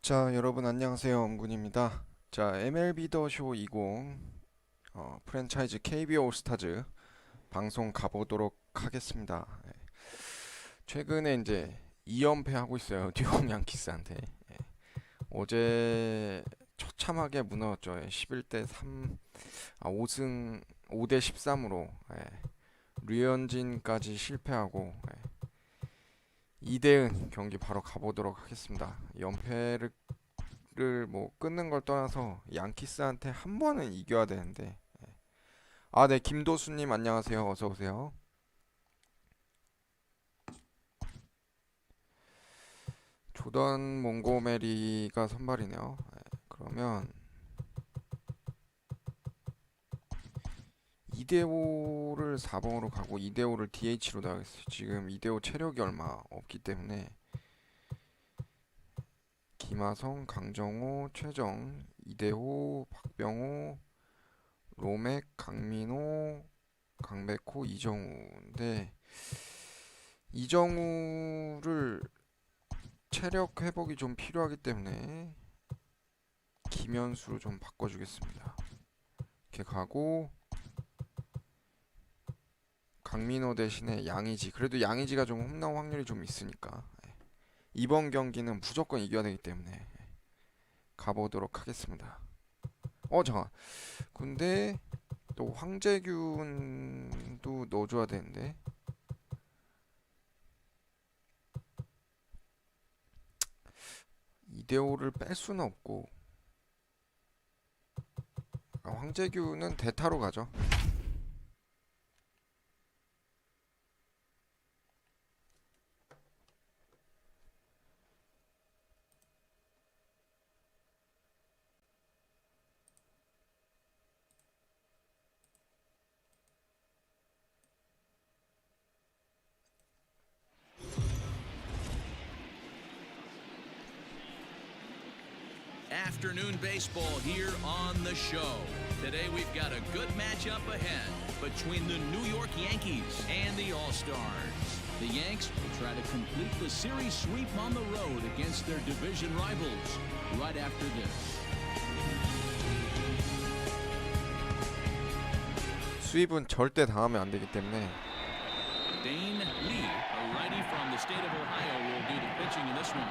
자, 여러분 안녕하세요. 엄군입니다. 자, MLB 더 쇼 20 프랜차이즈 KB올스타즈 방송 가보도록 하겠습니다. 최근에 이제 2연패 하고 있어요. 뉴욕 양키스한테. 어제 처참하게 무너졌죠. 11대 3, 5승 5대 13으로 류현진까지 실패하고 이대은 경기 바로 가보도록 하겠습니다. 연패를 뭐 끊는 걸 떠나서 양키스한테 한 번은 이겨야 되는데. 네, 김도수님 안녕하세요. 어서 오세요. 조던 몽고메리가 선발이네요. 그러면 이대호를 4번으로 가고 이대호를 DH로 나가겠어요. 지금 이대호 체력이 얼마 없기 때문에 김하성, 강정호, 최정, 이대호, 박병호, 로맥, 강민호, 강백호, 이정우인데 이정우를 체력 회복이 좀 필요하기 때문에 김현수로 좀 바꿔주겠습니다. 이렇게 가고 강민호 대신에 양의지. 그래도 양의지가 좀 홈런 확률이 좀 있으니까 이번 경기는 무조건 이겨야 되기 때문에 가보도록 하겠습니다. 잠깐. 근데 또 황재균도 넣어줘야 되는데 이대호를 뺄 수는 없고 황재균은 대타로 가죠. Afternoon baseball here on the show. Today we've got a good matchup ahead between the New York Yankees and the All-Stars. The Yanks will try to complete the series sweep on the road against their division rivals right after this. 수입은 절대 당하면 안 되기 때문에 Dane Lee, a righty from the state of Ohio, will do the pitching in this one.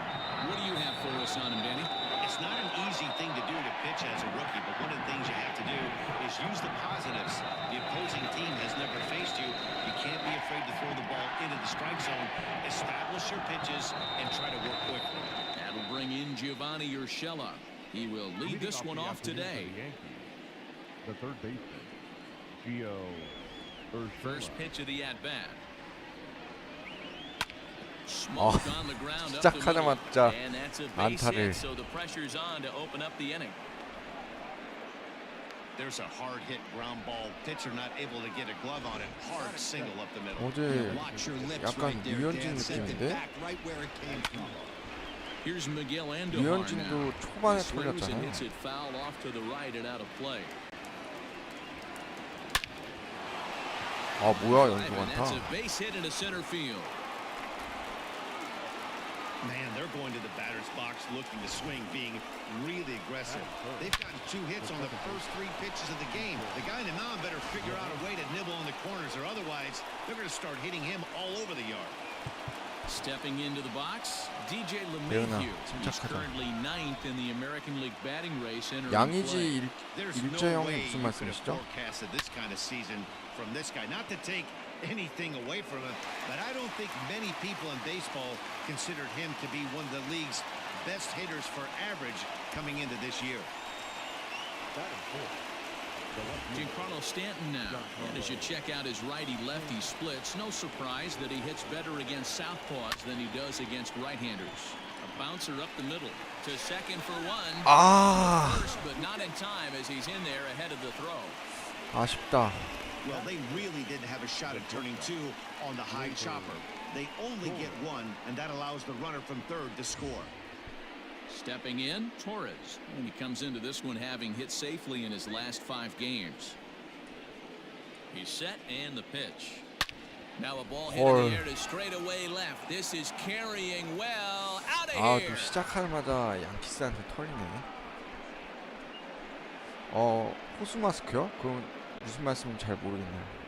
What do you have for us on him, Danny? It's not an easy thing to do to pitch as a rookie, but one of the things you have to do is use the positives. The opposing team has never faced you. You can't be afraid to throw the ball into the strike zone. Establish your pitches and try to work quickly. That'll bring in Giovanni Urshela. He will lead this one off today. The third baseman, Gio Urshela. First pitch of the at-bat. Smoked on the ground up the middle. 시작하자마자 And that's a base 안타를. hit, so the pressure's on to open up the inning. There's a hard hit ground ball. Pitcher not able to get a glove on it. Hard single up the middle. 어제 Watch your lips 약간 right there, 류현진 Dan. Sent it 느낌인데 back right where it came from. Here's Miguel Andujar now. 류현진도 초반에 Swings and 털렸잖아요. hits it foul off to the right and out of play. 뭐야 연속 And that's a 안타. base hit into center field. Man, they're going to the batter's box looking to swing, being really aggressive. They've gotten 2 hits on the first 3 pitches of the game. The guy in the mound better figure out a way to nibble on the corners, or otherwise they're going to start hitting him all over the yard. Stepping into the box, DJ 대은아, LeMahieu. He's 침착하자. currently 9th in the American League batting race. entering play. 양의지 There's 일제형이 no way 무슨 you could have 말씀이시죠? forecasted this kind of season from this guy. Not to take anything away from him, but I don't think many people in baseball considered him to be one of the league's best hitters for average coming into this year. Giancarlo Stanton now. And as you check out his righty-lefty splits, no surprise that he hits better against southpaws than he does against right-handers. A bouncer up the middle to second for one. First, but not in time as he's in there ahead of the throw. 아쉽다. Well, they really didn't have a shot at turning 2 on the high chopper. They only get 1, and that allows the runner from third to score. Stepping in, Torres. And he comes into this one having hit safely in his last 5 games. He's set and the pitch. Now a ball hit in the air to straightaway left. This is carrying well. Out 아, here. 또 시작하자마자 양키스한테 털리네. 호수 마스크요? 그건 무슨 말씀인지 잘 모르겠네요.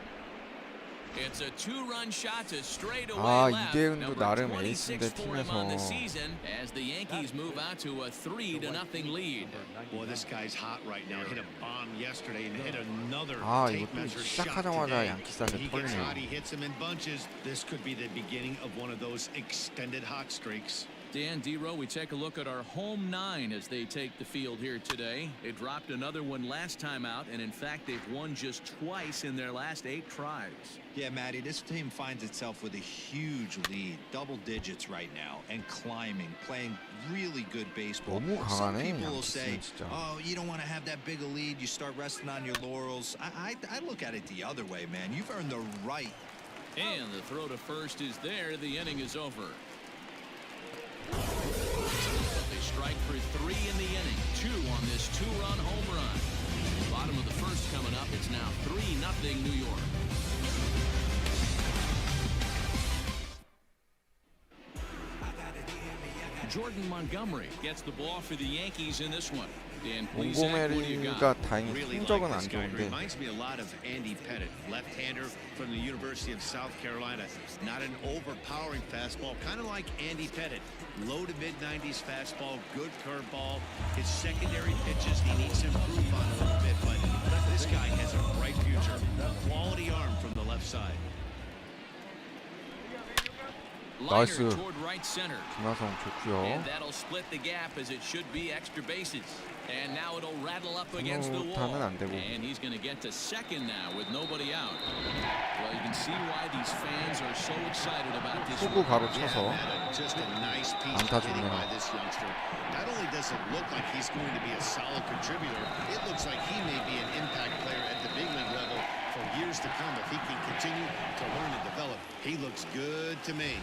It's a two-run shot to straightaway 아, left. 이대은도 Number 나름 26 에이스인데 for him on the 팀에서 season as the Yankees move out to a 3-0 lead. Boy, this guy's hot right now. Hit a bomb yesterday and hit another 아, tape 이것도 measure shot 시작하자마자 today. 양키스한테 He gets 털리네요. hot, he hits them in bunches. This could be the beginning of one of those extended hot streaks. Dan Dero, we take a look at our home nine as they take the field here today. They dropped another one last time out, and in fact, they've won just twice in their last 8 tries. Yeah, Matty, this team finds itself with a huge lead, double digits right now, and climbing, playing really good baseball. 너무 Some 강하네, people will say, 양키스는 진짜. oh, you don't want to have that big a lead, you start resting on your laurels. I look at it the other way, man. You've earned the right. And the throw to first is there. The inning is over. They strike for 3 in the inning, 2 on this 2-run home run. Bottom of the first coming up. It's now 3-0 New York. Jordan Montgomery gets the ball for the Yankees in this one. Dan, please, Zach, what do you got? 몽고메리가 다행히 Really 성적은 like 안 this guy. 좋은데 Reminds me a lot of Andy Pettit, left-hander from the University of South Carolina. Not an overpowering fastball, kind of like Andy Pettit. Low to mid-90s fastball, good curveball. His secondary pitches he needs to improve on a little bit, but this guy has a bright future. Quality arm from the left side. Liner 나이스. toward right center. 김하성 좋고요. And that'll split the gap as it should be extra bases. And now it'll rattle up against the wall. 타는 안 되고. And he's going to get to second now with nobody out. Well, you can see why these fans are so excited about this. 후구 바로 Yeah, 쳐서 man, just a nice piece 안타 of hitting 좋네요. by this youngster. Not only does it look like he's going to be a solid contributor, it looks like he may be an impact player at the big league level for years to come if he can continue to learn and develop. He looks good to me.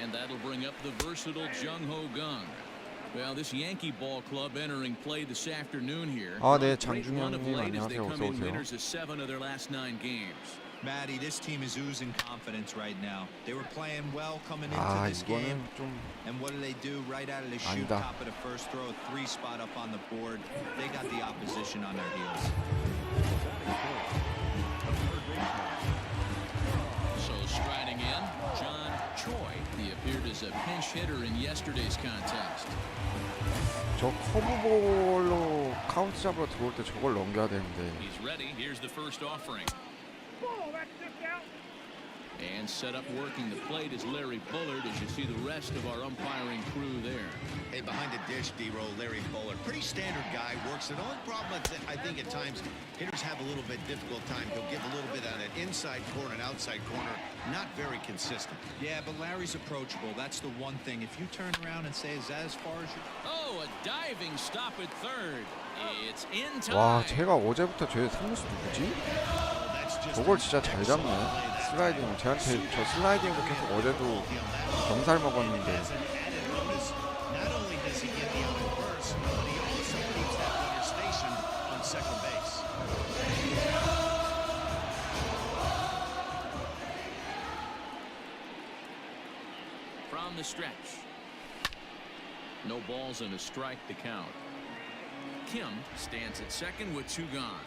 And that'll bring up the versatile Jung-Ho Kang. Well, this Yankee ball club entering play this afternoon here. 아, 네, Great run of 장준영님 late as they 안녕하세요. come 어서 in 오세요. winners of 7 of their last 9 games. Matty, this team is oozing confidence right now. They were playing well coming into 아, this game. 이거는 좀 And what do? Right out of the chute, 아니다. top of the first throw, 3 spot up on the board. They got the opposition on their heels. So striding in, John Choi. He appeared as a pinch hitter in yesterday's contest. 저 커브볼로 카운트 잡으러 들어올 때 저걸 넘겨야 되는데. He's ready. Here's the first offering. And set up working the plate is Larry Bullard as you see the rest of our umpiring crew there. Hey, behind the dish, D-Roll, Larry Bullard. Pretty standard guy, works it. Only problem I think at times hitters have a little bit difficult time. He'll give a little bit on an inside corner and outside corner. Not very consistent. Yeah, but Larry's approachable. That's the one thing. If you turn around and say, is that as far as you... Oh, a diving stop at third. It's in 와, time. 제가 어제부터 제 3루수 누구지? 저걸 진짜 잘 잡네. 슬라이딩. 쟤한테 저 슬라이딩으로 계속 어제도 병살 먹었는데. Not only does he get the out of burst, but he also keeps that runner stationed on second base. From the stretch. No balls and a strike to count. Kim stands at second with 2 gone.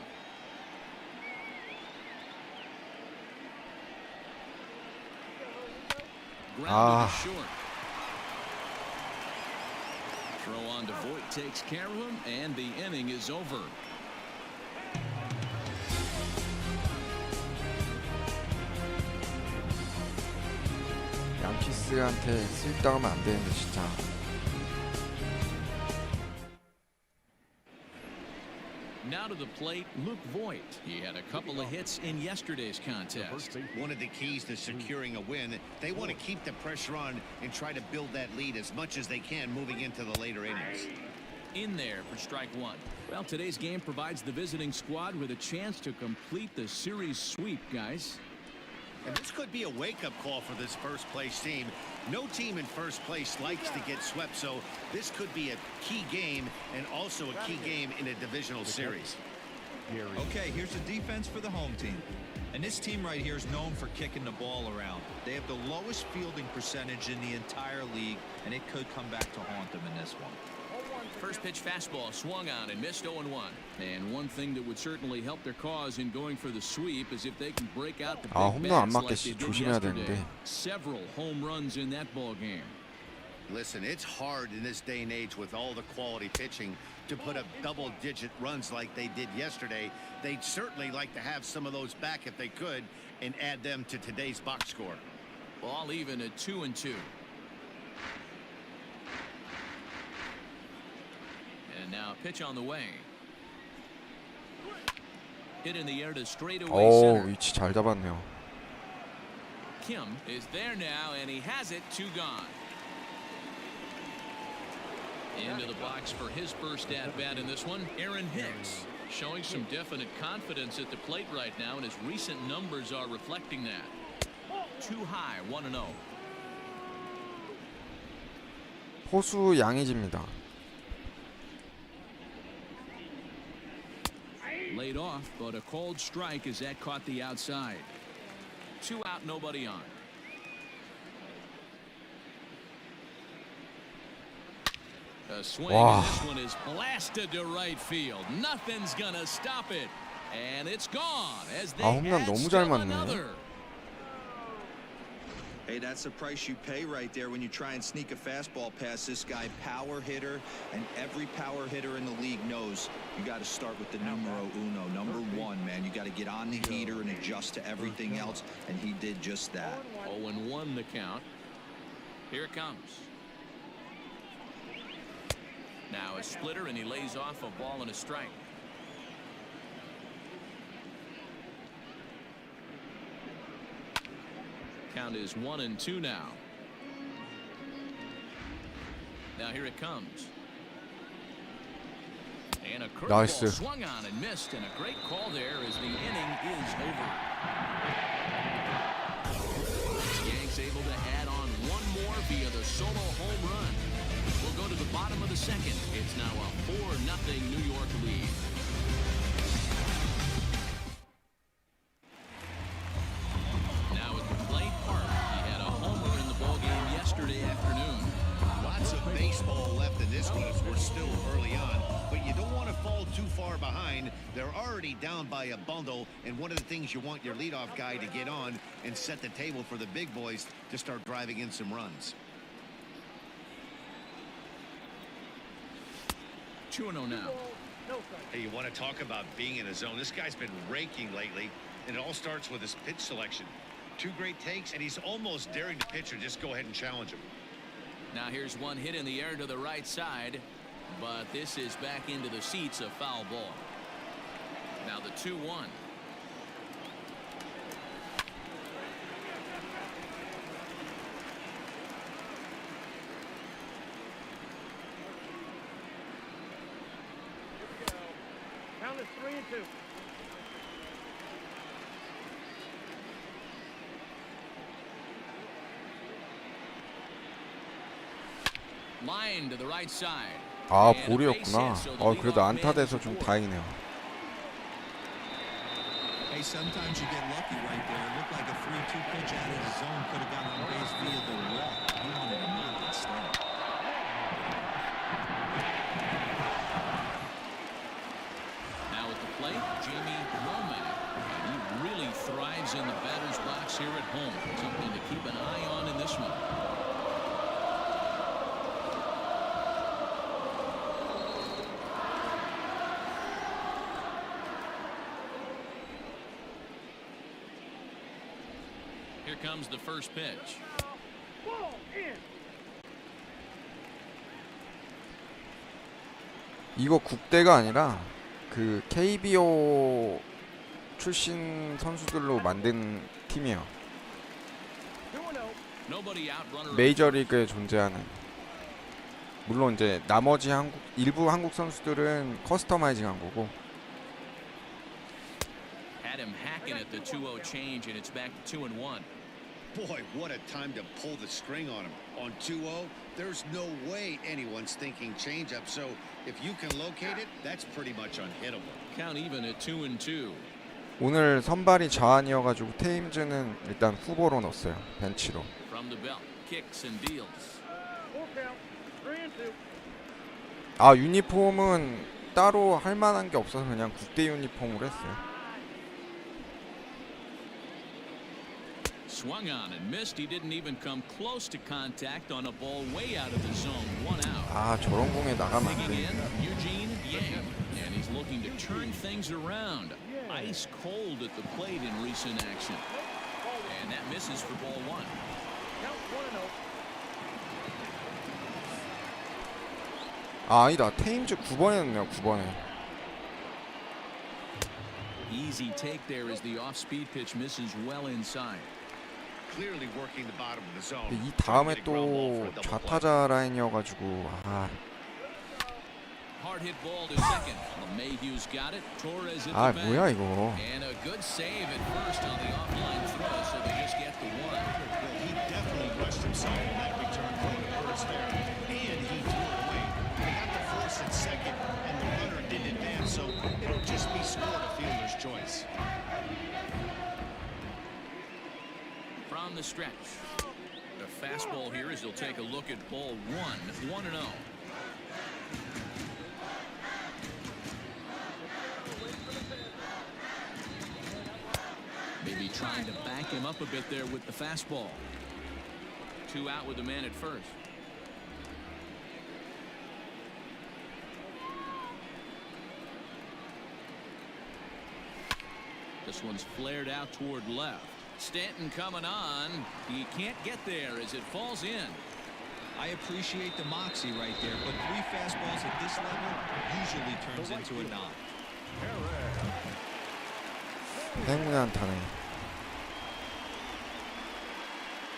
Grounded to short. Throw on to Voit takes care of him, and the inning is over. 양키스한테 쓸당하면 안 되는데 진짜. Now to the plate, Luke Voit. He had a couple of hits in yesterday's contest. One of the keys to securing a win, they want to keep the pressure on and try to build that lead as much as they can moving into the later innings. In there for strike 1. Well, today's game provides the visiting squad with a chance to complete the series sweep, guys. And this could be a wake-up call for this first-place team. No team in first place likes to get swept, so this could be a key game and also a key game in a divisional series. Okay, here's the defense for the home team. And this team right here is known for kicking the ball around. They have the lowest fielding percentage in the entire league, and it could come back to haunt them in this one. First pitch fastball swung on and missed 0-1. And one thing that would certainly help their cause in going for the sweep is if they can break out the big 홈런 안 bats 맞게 like they did 조심해야 yesterday. 되는데. Several home runs in that ball game. Listen, it's hard in this day and age with all the quality pitching to put up double-digit runs like they did yesterday. They'd certainly like to have some of those back if they could and add them to today's box score. Ball even at 2-2. And now pitch on the way. Hit in the air to straightaway 오, center. 위치 잘 잡았네요. Kim is there now, and he has it. 2 gone. Into the box for his first at bat in this one, Aaron Hicks, showing some definite confidence at the plate right now, and his recent numbers are reflecting that. Too high, 1-0. 포수 양의지입니다. Laid off, but a called strike as that caught the outside. 2 out, nobody on. A swing, Wow. and this one is blasted to right field. Nothing's gonna stop it, and it's gone as they 홈런 add 너무 잘 still 맞네. another. Hey, that's the price you pay right there when you try and sneak a fastball past this guy. Power hitter, and every power hitter in the league knows you got to start with the numero uno, number 1, man. You got to get on the heater and adjust to everything else, and he did just that. 0-1 the count. Here it comes. Now a splitter, and he lays off a ball and a strike. Count is 1-2 now. Now here it comes. And a curveball Nice. swung on and missed, and a great call there as the inning is over. Yanks able to add on one more via the solo home run. We'll go to the bottom of the second. It's now a 4-0 New York lead. Now at the plate, Park. He had a homer in the ballgame yesterday afternoon. Lots of baseball left in this one as we're still early on, but you don't want to fall too far behind. They're already down by a bundle, and one of the things you want your leadoff guy to get on and set the table for the big boys to start driving in some runs. 2-0 now. Hey, you want to talk about being in a zone? This guy's been raking lately, and it all starts with his pitch selection. 2 great takes, and he's almost daring the pitcher just go ahead and challenge him. Now here's one hit in the air to the right side, but this is back into the seats, a foul ball. Now the 2-1. Count is 3-2. Line to the right side. 아, And a base 볼이었구나. hit, so the 그래도 leadoff man 안타 돼서 is 좀 aboard. 다행이네요. Hey, sometimes you get lucky right there. It looked like a 3-2 pitch out of the zone could have gotten on base via the wall. He wanted to knock instead. Now at the plate, Jamie Womack. He really thrives in the batter's box here at home. Something to keep an eye on in this one. Here comes the first pitch. Ball in. 이거 국대가 아니라 그 KBO 출신 선수들로 만든 팀이에요. 2-0. Nobody out, runner. 메이저리그에 존재하는. 물론 이제 나머지 일부 한국 선수들은 커스터마이징한 거고. Had him hacking at the 2-0 change, and it's back to 2-1. Boy, what a time to pull the string on him. On 2-0, there's no way anyone's thinking changeup. So if you can locate it, that's pretty much unhittable. Count even at 2-2. 오늘 선발이 자한이어가지고 테임즈는 일단 후보로 넣었어요. 벤치로. From the belt, kicks and deals. Full count. 3 and 2. 아 유니폼은 따로 할 만한 게 없어서 그냥 국대 유니폼으로 했어요. Swung on and missed. He didn't even come close to contact on a ball way out of the zone. 1 out. 아 저런 공에 나가면 안 Digging 돼. in, Eugene Yang, and he's looking to turn things around. Ice cold at the plate in recent action, and that misses for ball 1. Count 1 and 0. 아 아니다. 테임즈 9번에 넣네요. 9번에. Easy take there as the off-speed pitch misses well inside. Clearly working the bottom of the zone. 이 다음에 또 좌타자 라인이어가지고 아 Hard hit ball to second. LeMahieu's got it. Torres at 아 the 뭐야 bat. 이거. And a good save at first on the offline throw, so they just get the 1. He definitely rushed himself on that return from the first there, and he threw it away. They got the force at second, and the runner didn't advance, so it'll just be scored a fielder's choice. From the stretch. The fastball here as they'll take a look at ball 1. 1 and 0. Maybe trying to back him up a bit there with the fastball. 2 out with the man at first. This one's flared out toward left. Stanton coming on. He can't get there as it falls in. I appreciate the moxie right there, but 3 fastballs at this level usually turns into a knock. 행운의 안타네.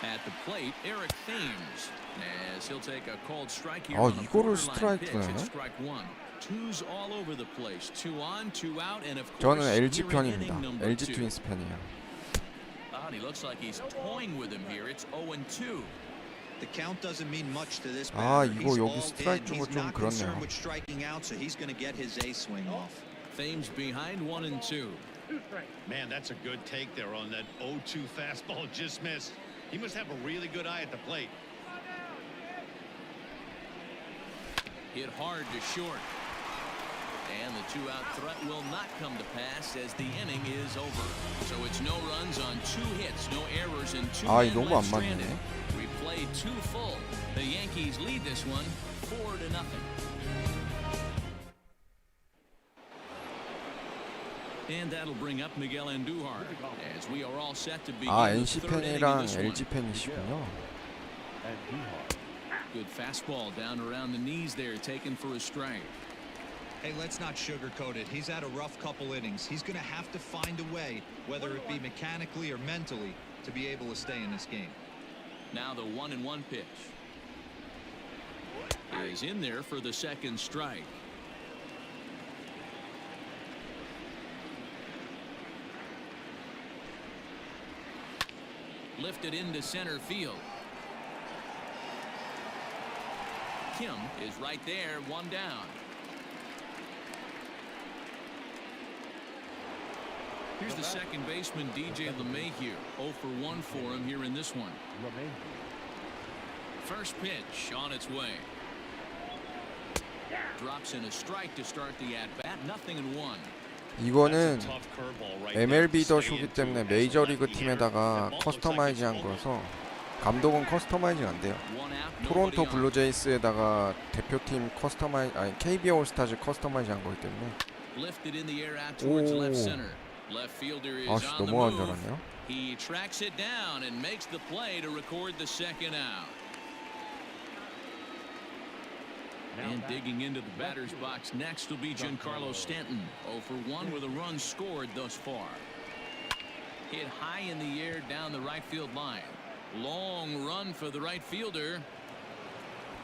At the plate, Eric Thames, as he'll take a called strike here. 아, on a 이거를 borderline pitch 스트라이크네. at strike 1. 2's all over the place. 2 on, 2 out, and of course, 저는 LG here in 편입니다. inning number LG 2. 트윈스 팬이에요. And he looks like he's toying with him here. It's 0-2. The count doesn't mean much to this 아, batter. 이거 He's 여기 all 스트라이크 in. 주고 He's 좀 not 그렇네요. concerned with striking out, so he's going to get his A swing off. Thames behind 1-2. 2 strikes. Man, that's a good take there on that 0-2 fastball just missed. He must have a really good eye at the plate. Hit hard to short. And the 2-out threat will not come to pass as the inning is over. So it's no runs on 2 hits, no errors, and 2 아, men 너무 안 left 맞네. stranded. We played 2 full. The Yankees lead this one 4-0. And that'll bring up Miguel Andujar as we are all set to begin 아 the NC third inning of 팬이랑 this one. LG 팬이시군요. And Duhar. Good fastball down around the knees there, taken for a strike. Hey, let's not sugarcoat it. He's had a rough couple innings. He's going to have to find a way, whether it be mechanically or mentally, to be able to stay in this game. Now the 1-1 pitch is in there for the second strike. Lifted into center field. Kim is right there, 1 down. Here's the second baseman, DJ LeMahieu. 0 for 1 for him here in this one. LeMahieu. First pitch on its way. Drops in a strike to start the at-bat. 0-1. 이거는 MLB 더 쇼기 때문에 메이저리그 팀에다가 커스터마이징한 거라서 감독은 커스터마이징 안 돼요. 토론토 블루제이스에다가 대표팀 커스터마이징 아니 KB올스타즈 커스터마이징한 거기 때문에. Lifted in the air out towards 오. left center. Left fielder is 아씨 on the 넘어간 줄 move. 알았네요. He tracks it down and makes the play to record the second out. And digging into the batter's box next will be Giancarlo Stanton. 0 for 1 with a run scored thus far. Hit high in the air down the right field line. Long run for the right fielder.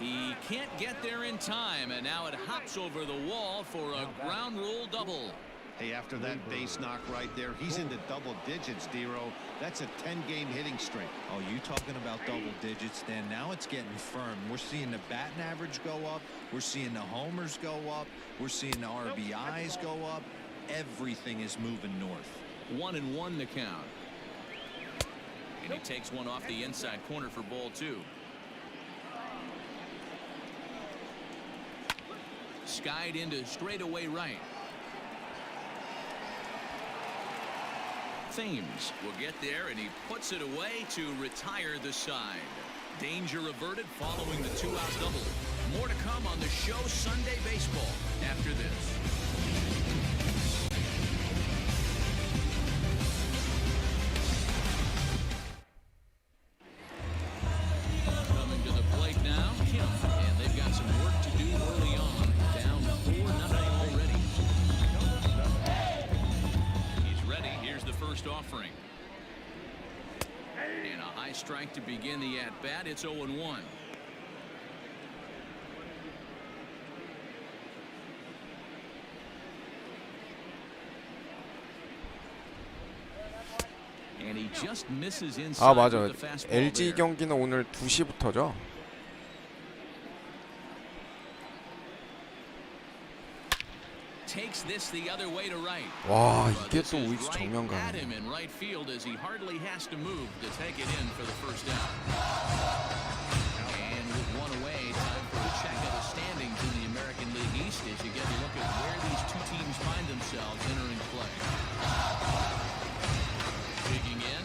He can't get there in time, and now it hops over the wall for a ground rule double. Hey, after that base knock right there, he's into double digits, Dero. That's a 10-game hitting streak. Oh, you talking about double digits, Dan? Now it's getting firm. We're seeing the batting average go up. We're seeing the homers go up. We're seeing the RBIs go up. Everything is moving north. 1-1 the count. And he takes one off the inside corner for ball 2. Skied into straightaway right. Thames will get there, and he puts it away to retire the side. Danger averted following the 2-out double. More to come on the show Sunday Baseball after this. Coming to the plate now, Kim, and they've got some work to do early on. Down 4-0 already. He's ready. Here's the first offering. And a high strike to begin the at-bat. It's 0-1. And he just misses inside 아 맞아. with the fastball LG there. 경기는 오늘 2시부터죠. Takes this the other way to right. 와 But 이게 this 또 is 우익수 right 정면 at him 가네. in right field as he hardly has to move to take it in for the first down. And with one away, time for a check of the standings in the American League East as you get a look at where these two teams find themselves entering play. Digging in,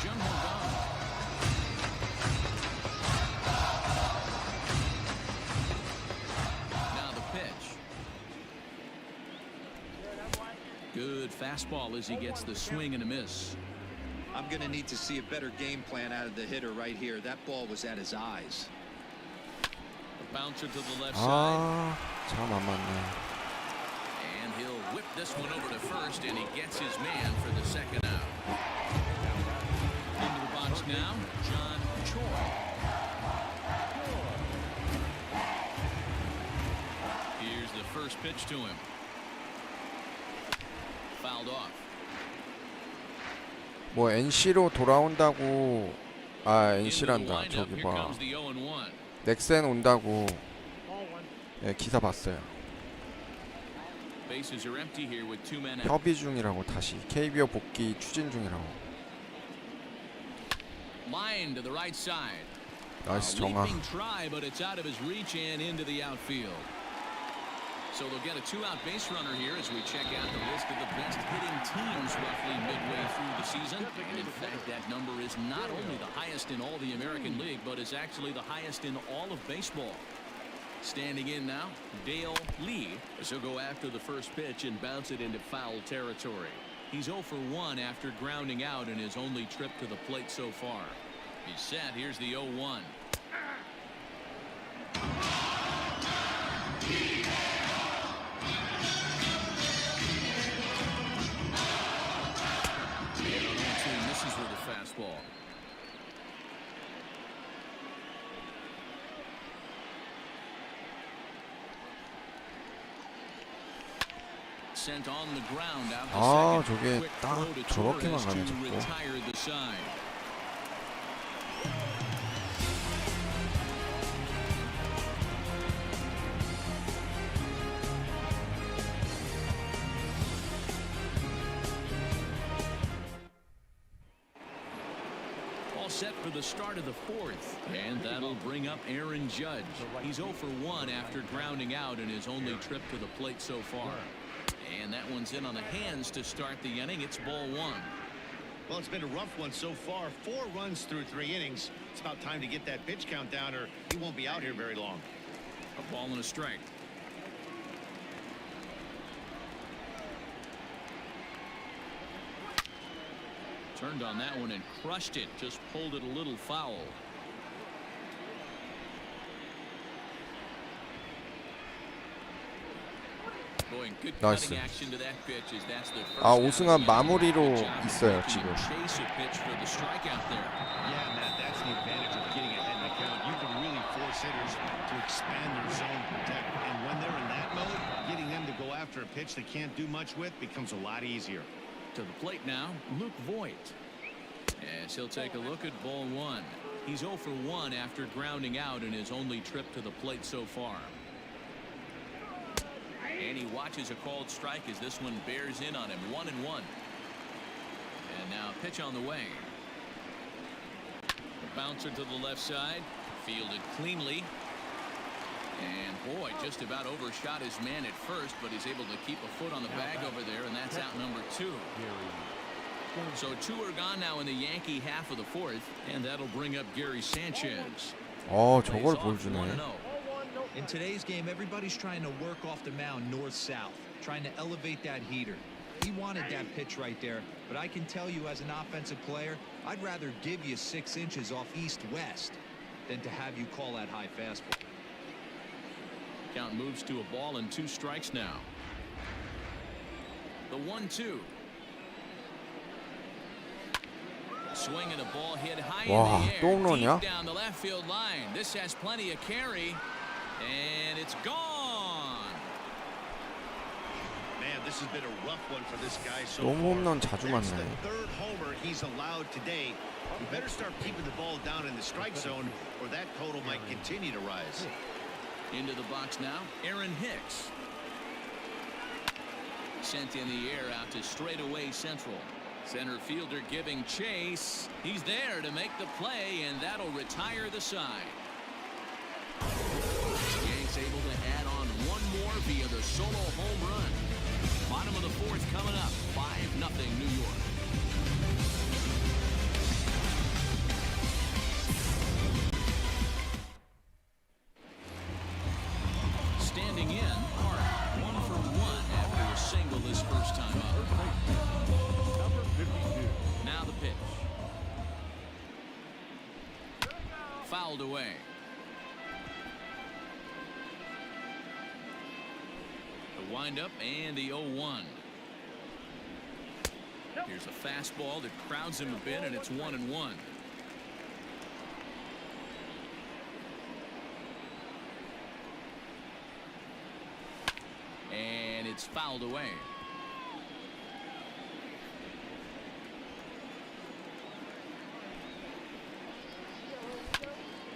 Jung Ho Kang. Now the pitch. Good fastball as he gets the swing and a miss. I'm going to need to see a better game plan out of the hitter right here. That ball was at his eyes. A bouncer to the left side. 아 참 안 맞네. And he'll whip this one over to first, and he gets his man for the second out. Into the box now, John Choi. Here's the first pitch to him. Fouled off. 뭐 NC로 돌아온다고. 아 Into the NC란다. windup. 저기 Here 봐. comes the 0-1. 넥센 온다고. Ball 1. 예, 기사 봤어요. Bases are empty here with 2 men out. 협의 중이라고 다시 KBO 복귀 추진 중이라고. Line to the right side. 나이스 A 정아. leaping try, but it's out of his reach and into the outfield. So they'll get a 2-out base runner here as we check out the list of the best hitting teams roughly midway through the season. And in fact, that number is not only the highest in all the American League, but is actually the highest in all of baseball. Standing in now, Dale Lee, as he'll go after the first pitch and bounce it into foul territory. He's 0 for 1 after grounding out in his only trip to the plate so far. He's set. Here's the 0-1. And on 0-2, misses with a fastball. Sent on the ground out to 아 second. 저게 Quick 딱 throw to 저렇게만 Torres 가네 to 자꾸. retire the side. All set for the start of the fourth, and that'll bring up Aaron Judge. He's 0 for 1 after grounding out in his only trip to the plate so far. And that one's in on the hands to start the inning. It's ball 1. Well, it's been a rough one so far. 4 runs through 3 innings. It's about time to get that pitch count down, or he won't be out here very long. A ball and a strike. Turned on that one and crushed it. Just pulled it a little foul. Boy, good 나이스. cutting action to that pitch as that's the first 아 out of 오승환 the inning. 마무리로 Good job 있어요 working 지금. and chase a pitch for the strikeout there. Yeah, Matt, that's the advantage of getting ahead in the count. You can really force hitters to expand their zone to protect. And when they're in that mode, getting them to go after a pitch they can't do much with becomes a lot easier. To the plate now, Luke Voigt. As he'll take a look at ball 1. He's 0 for 1 after grounding out in his only trip to the plate so far. And he watches a called strike as this one bears in on him. 1-1. And now pitch on the way. The bouncer to the left side, fielded cleanly. And boy, just about overshot his man at first, but he's able to keep a foot on the bag over there, and that's out number 2. So 2 are gone now in the Yankee half of the 4th, and that'll bring up Gary Sanchez. 저걸 보여주네. 1-0. In today's game, everybody's trying to work off the mound north-south, trying to elevate that heater. He wanted that pitch right there, but I can tell you as an offensive player, I'd rather give you 6 inches off east-west than to have you call that high fastball. Count moves to a ball and 2 strikes now. The 1-2. Swing and a ball hit high 와, in the 또 air, 홈런이야? deep down the left field line. This has plenty of carry, and it's gone. Man, this has been a rough one for this guy so 너무 far. 홈런 자주 That's 맞네. the 3rd homer he's allowed today. You better start keeping the ball down in the strike zone, or that total might continue to rise. Into the box now, Aaron Hicks. Sent in the air out to straightaway central. Center fielder giving chase. He's there to make the play, and that'll retire the side. Yanks able to add on 1 more via the solo home run. Bottom of the 4th coming up. 5-0 New York. Standing in, Hart, 1 for 1 after a single this first time up. Number 52. Now the pitch. Fouled away. The windup and the 0-1. Here's a fastball that crowds him a bit, and it's 1-1. And it's fouled away.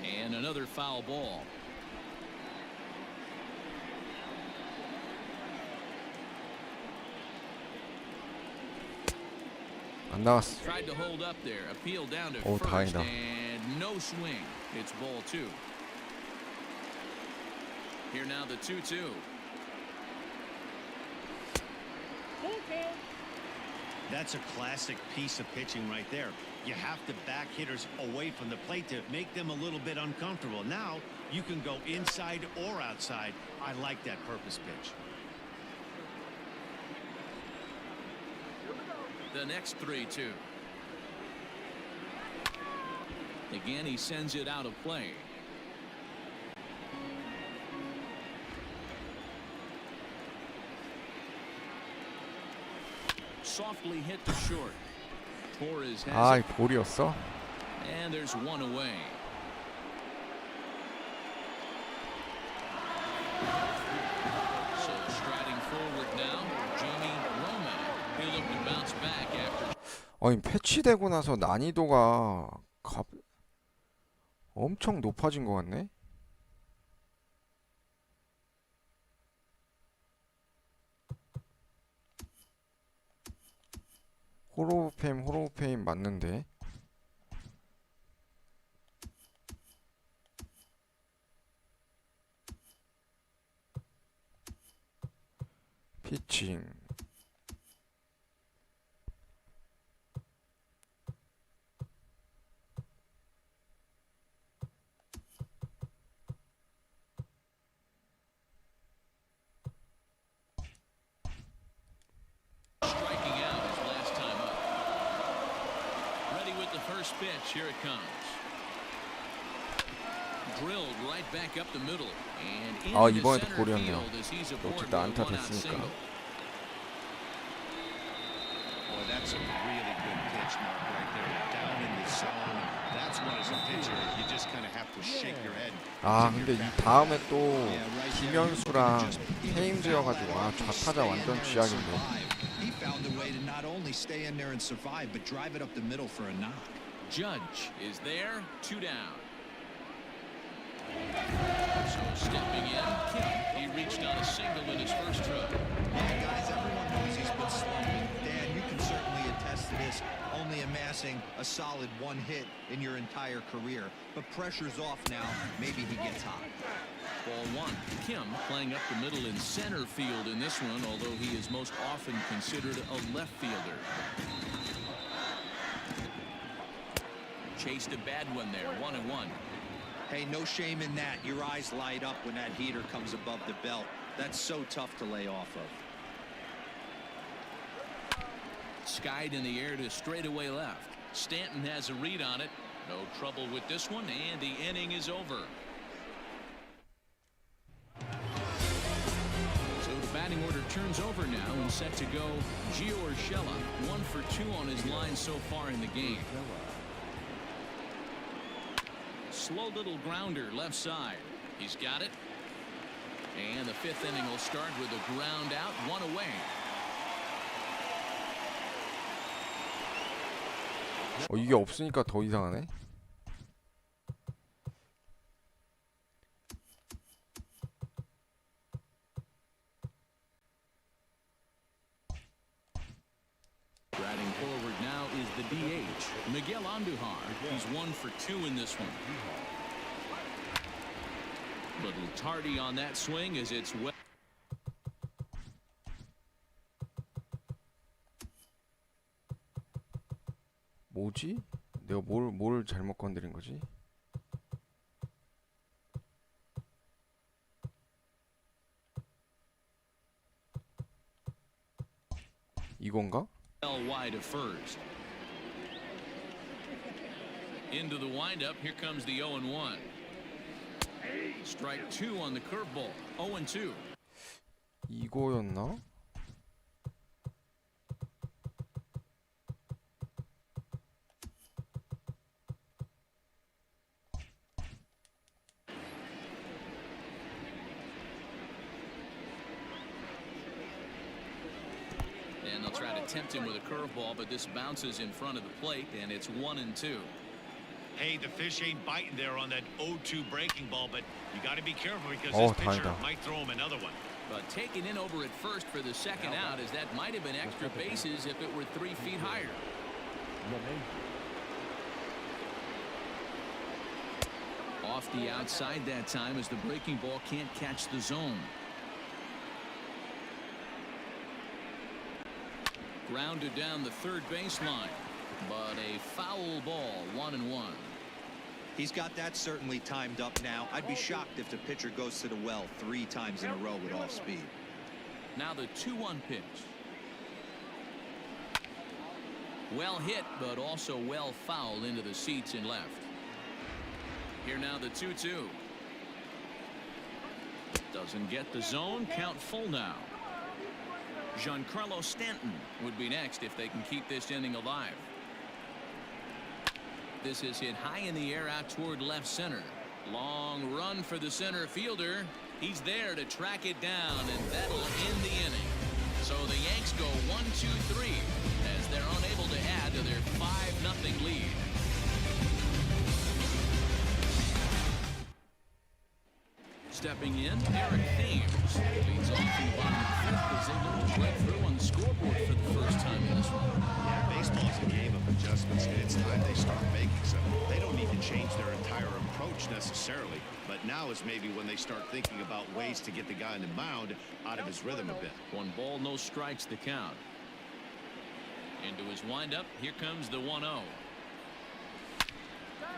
And another foul ball. 안 나갔어. Tried to hold up there. Appeal down to 오, first, 다행이다. and no swing. It's ball 2. Here now the 2-2. Full count. That's a classic piece of pitching right there. You have to back hitters away from the plate to make them a little bit uncomfortable. Now you can go inside or outside. I like that purpose pitch. The next 3-2. Again, he sends it out of play. Softly hit to short. Torres has it, 볼이었어? and there's 1 away. So striding forward now, Jamie Romack. He'll look to bounce back after. 아니, 패치되고 나서 난이도가 엄청 높아진 것 같네? 호로페임 맞는데? 피칭. Striking out his last time up. Ready with the first pitch. Here it comes. Drilled right back up the middle. And into 이번에도 center 볼이었네요. field as he's aboard 어쨌든 with a 안타 one-out 됐으니까. single. Boy, that's a really good pitch, Mark, right there. Down in the zone. That's when, as a pitcher, you just kind of have to shake your head. 근데 이 다음에 또 김현수랑 헤임즈여가지고 좌타자 완전 쥐약인데. He found a way to not only stay in there and survive, but drive it up the middle for a knock. Judge is there, 2 down. So stepping in, Kim. He reached on a single in his first trip. Yeah, guys, everyone knows he's been slumping. Dan, you can certainly attest to this. solid one hit in your entire career. But pressure's off now. Maybe he gets hot. Ball one. Kim playing up the middle in center field in this one, although he is most often considered a left fielder. Chased a bad one there. 1-1. Hey, no shame in that. Your eyes light up when that heater comes above the belt. That's so tough to lay off of. Skied in the air to straightaway left. Stanton has a read on it. No trouble with this one, and the inning is over. So the batting order turns over now and set to go. Gio Urshela, 1 for 2 on his line so far in the game. Slow little grounder left side. He's got it. And the 5th inning will start with a ground out, 1 away. 이게 없으니까 더 이상하네. Batting forward now is the DH, Miguel Andujar. He's 1 for 2 in this one. Little tardy on that swing as it's well. 뭐지? 내가 뭘 잘못 건드린 거지? 이건가? Wide of first. Into the windup. Here comes the 0-1. Strike 2 on the curveball. 0-2. 이거였나? And they'll try to tempt him with a curveball, but this bounces in front of the plate, and it's 1-2. Hey, the fish ain't biting there on that 0-2 breaking ball, but you got to be careful because this pitcher 다행이다. might throw him another one. But taken in over at first for the second out, as that might have been extra bases if it were 3 feet higher. Off the outside that time as the breaking ball can't catch the zone. Grounded down the third baseline, but a foul ball. 1-1. He's got that certainly timed up now. I'd be shocked if the pitcher goes to the well 3 times in a row with off speed. Now the 2-1 pitch. Well hit, but also well fouled into the seats in left. Here now the 2-2. Doesn't get the zone. Count full now. Giancarlo Stanton would be next if they can keep this inning alive. This is hit high in the air out toward left center. Long run for the center fielder. He's there to track it down, and that'll end the inning. So the Yanks go 1-2-3 as they're unable to add to their 5-0 lead. Stepping in, Eric Thames leads off in the bottom of the 5th as they look to break through on the scoreboard for the first time in this one. Yeah, baseball's a game of adjustments, and it's time they start making some. They don't need to change their entire approach necessarily, but now is maybe when they start thinking about ways to get the guy on the mound out of his rhythm a bit. 1 ball, no strikes the count. Into his windup, here comes the 1-0.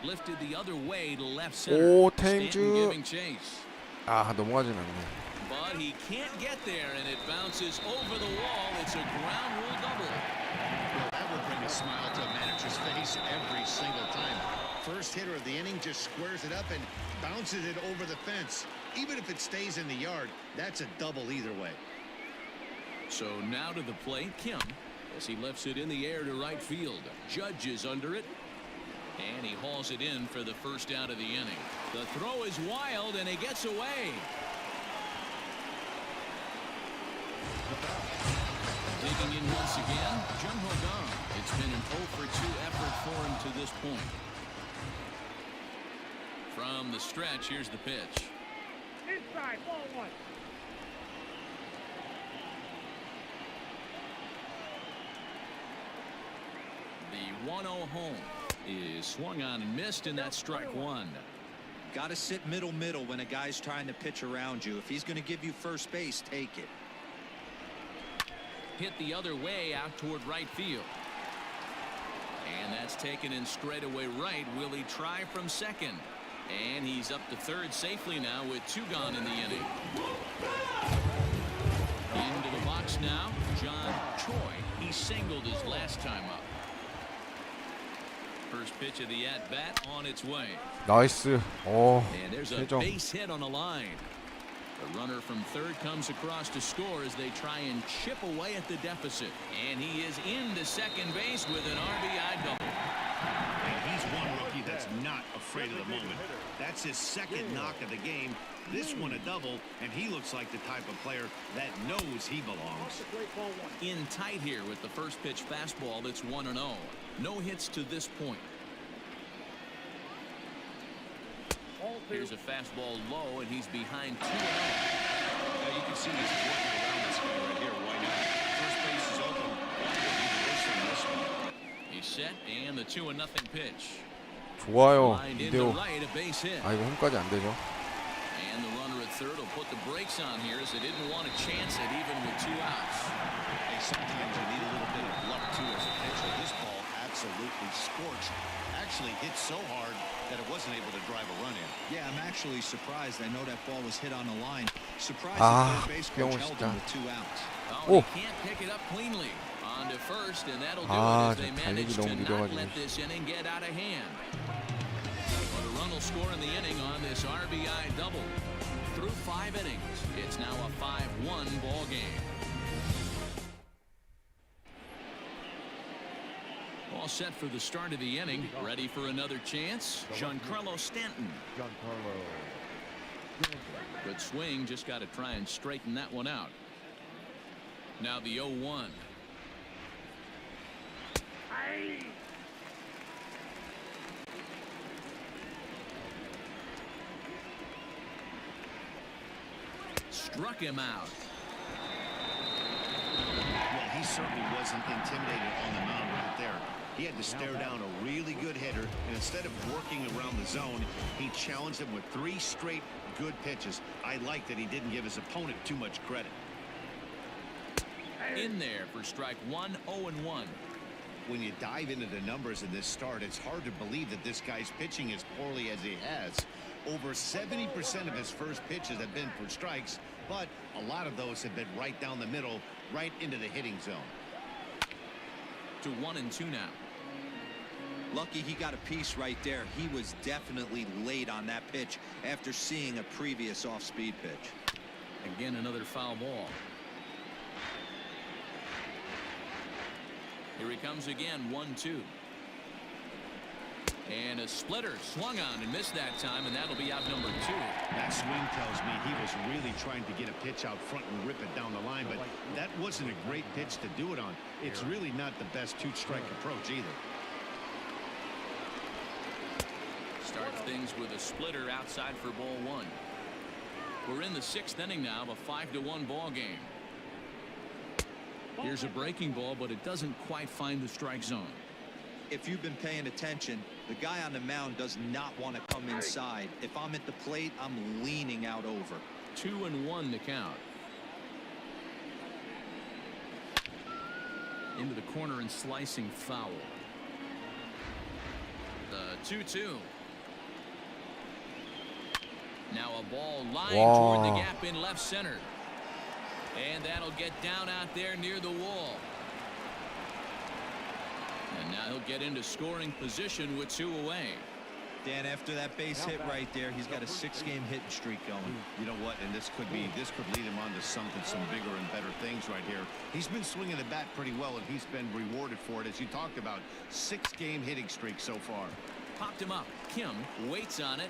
Lifted the other way to left center. 오, Stanton 테임즈. giving chase. 아, 넘어가진 않네. But he can't get there, and it bounces over the wall. It's a ground rule double. Well, that will bring a smile to a manager's face every single time. First hitter of the inning just squares it up and bounces it over the fence. Even if it stays in the yard, that's a double either way. So now to the plate, Kim, as he lifts it in the air to right field. Judge is under it, and he hauls it in for the first out of the inning. The throw is wild, and he gets away. Digging in once again, Jung-Ho Kang. It's been an 0-for-2 effort for him to this point. From the stretch, here's the pitch. Inside, ball 1. The 1-0 home. is swung on and missed, and that's strike one. Got to sit middle when a guy's trying to pitch around you. If he's going to give you first base, take it. Hit the other way out toward right field. And that's taken in straightaway right. Will he try from second? And he's up to third safely now with 2 gone in the inning. Into the box now, John Choi. He singled his last time up. First pitch of the at-bat on its way. 나이스. And there's a 최정. base hit on the line. The runner from third comes across to score as they try and chip away at the deficit. And he is into second base with an RBI double. And he's one rookie that's not afraid of the moment. That's his second knock of the game. This one a double, and he looks like the type of player that knows he belongs. In tight here with the first pitch fastball that's 1-0. No hits to this point. Here's a fastball low, and he's behind 2-0. Now you can see he's working around this guy right here. Why not? First base is open. Why would he risk this one? He's set, and the 2-0 pitch. 좋아요. Lined into 이대호. right, a base hit. 아 이거 홈까지 안 되죠. And the runner at third will put the brakes on here as they didn't want to chance it even with 2 outs. Hey, sometimes you need a little bit of luck too as a pitcher. This ball absolutely scorched. Actually hit so hard that it wasn't able to drive a run in. Yeah, I'm actually surprised. I know that ball was hit on the line. Surprised Ah, the third base coach 병원 held 진짜. him with 2 outs. Oh, he can't pick it up cleanly. On to first, and that'll do 아, it as they 저 manage 달리기 to 너무 not 느려가지고. let this inning get out of hand. But a run will score in the inning on this RBI double. Through 5 innings, it's now a 5-1 ball game. All set for the start of the inning. Ready for another chance. Giancarlo Stanton. Giancarlo. Good swing. Just got to try and straighten that one out. Now the 0-1. Struck him out. Well, he certainly wasn't intimidated on the mound right there. He had to stare down a really good hitter, and instead of working around the zone, he challenged him with 3 straight good pitches. I like that he didn't give his opponent too much credit. In there for strike 1, 0-1. When you dive into the numbers in this start, it's hard to believe that this guy's pitching as poorly as he has. Over 70% of his first pitches have been for strikes, but a lot of those have been right down the middle, right into the hitting zone. To 1-2 now. Lucky he got a piece right there. He was definitely late on that pitch after seeing a previous off-speed pitch. Again, another foul ball. Here he comes again, 1-2. And a splitter swung on and missed that time, and that'll be out number 2. That swing tells me he was really trying to get a pitch out front and rip it down the line, but that wasn't a great pitch to do it on. It's really not the best 2-strike approach either. Starts things with a splitter outside for ball 1. We're in the 6th inning now of a 5-1 ball game. Here's a breaking ball, but it doesn't quite find the strike zone. If you've been paying attention, the guy on the mound does not want to come inside. If I'm at the plate, I'm leaning out over. 2-1 the count. Into the corner and slicing foul. The 2-2. Now a ball lined toward the gap in left center. And that'll get down out there near the wall. And now he'll get into scoring position with 2 away. Dan, after that base hit right there, he's got a 6-game hitting streak going. You know what? And this could lead him on to something, some bigger and better things right here. He's been swinging the bat pretty well, and he's been rewarded for it, as you talked about. 6-game hitting streak so far. Popped him up. Kim waits on it.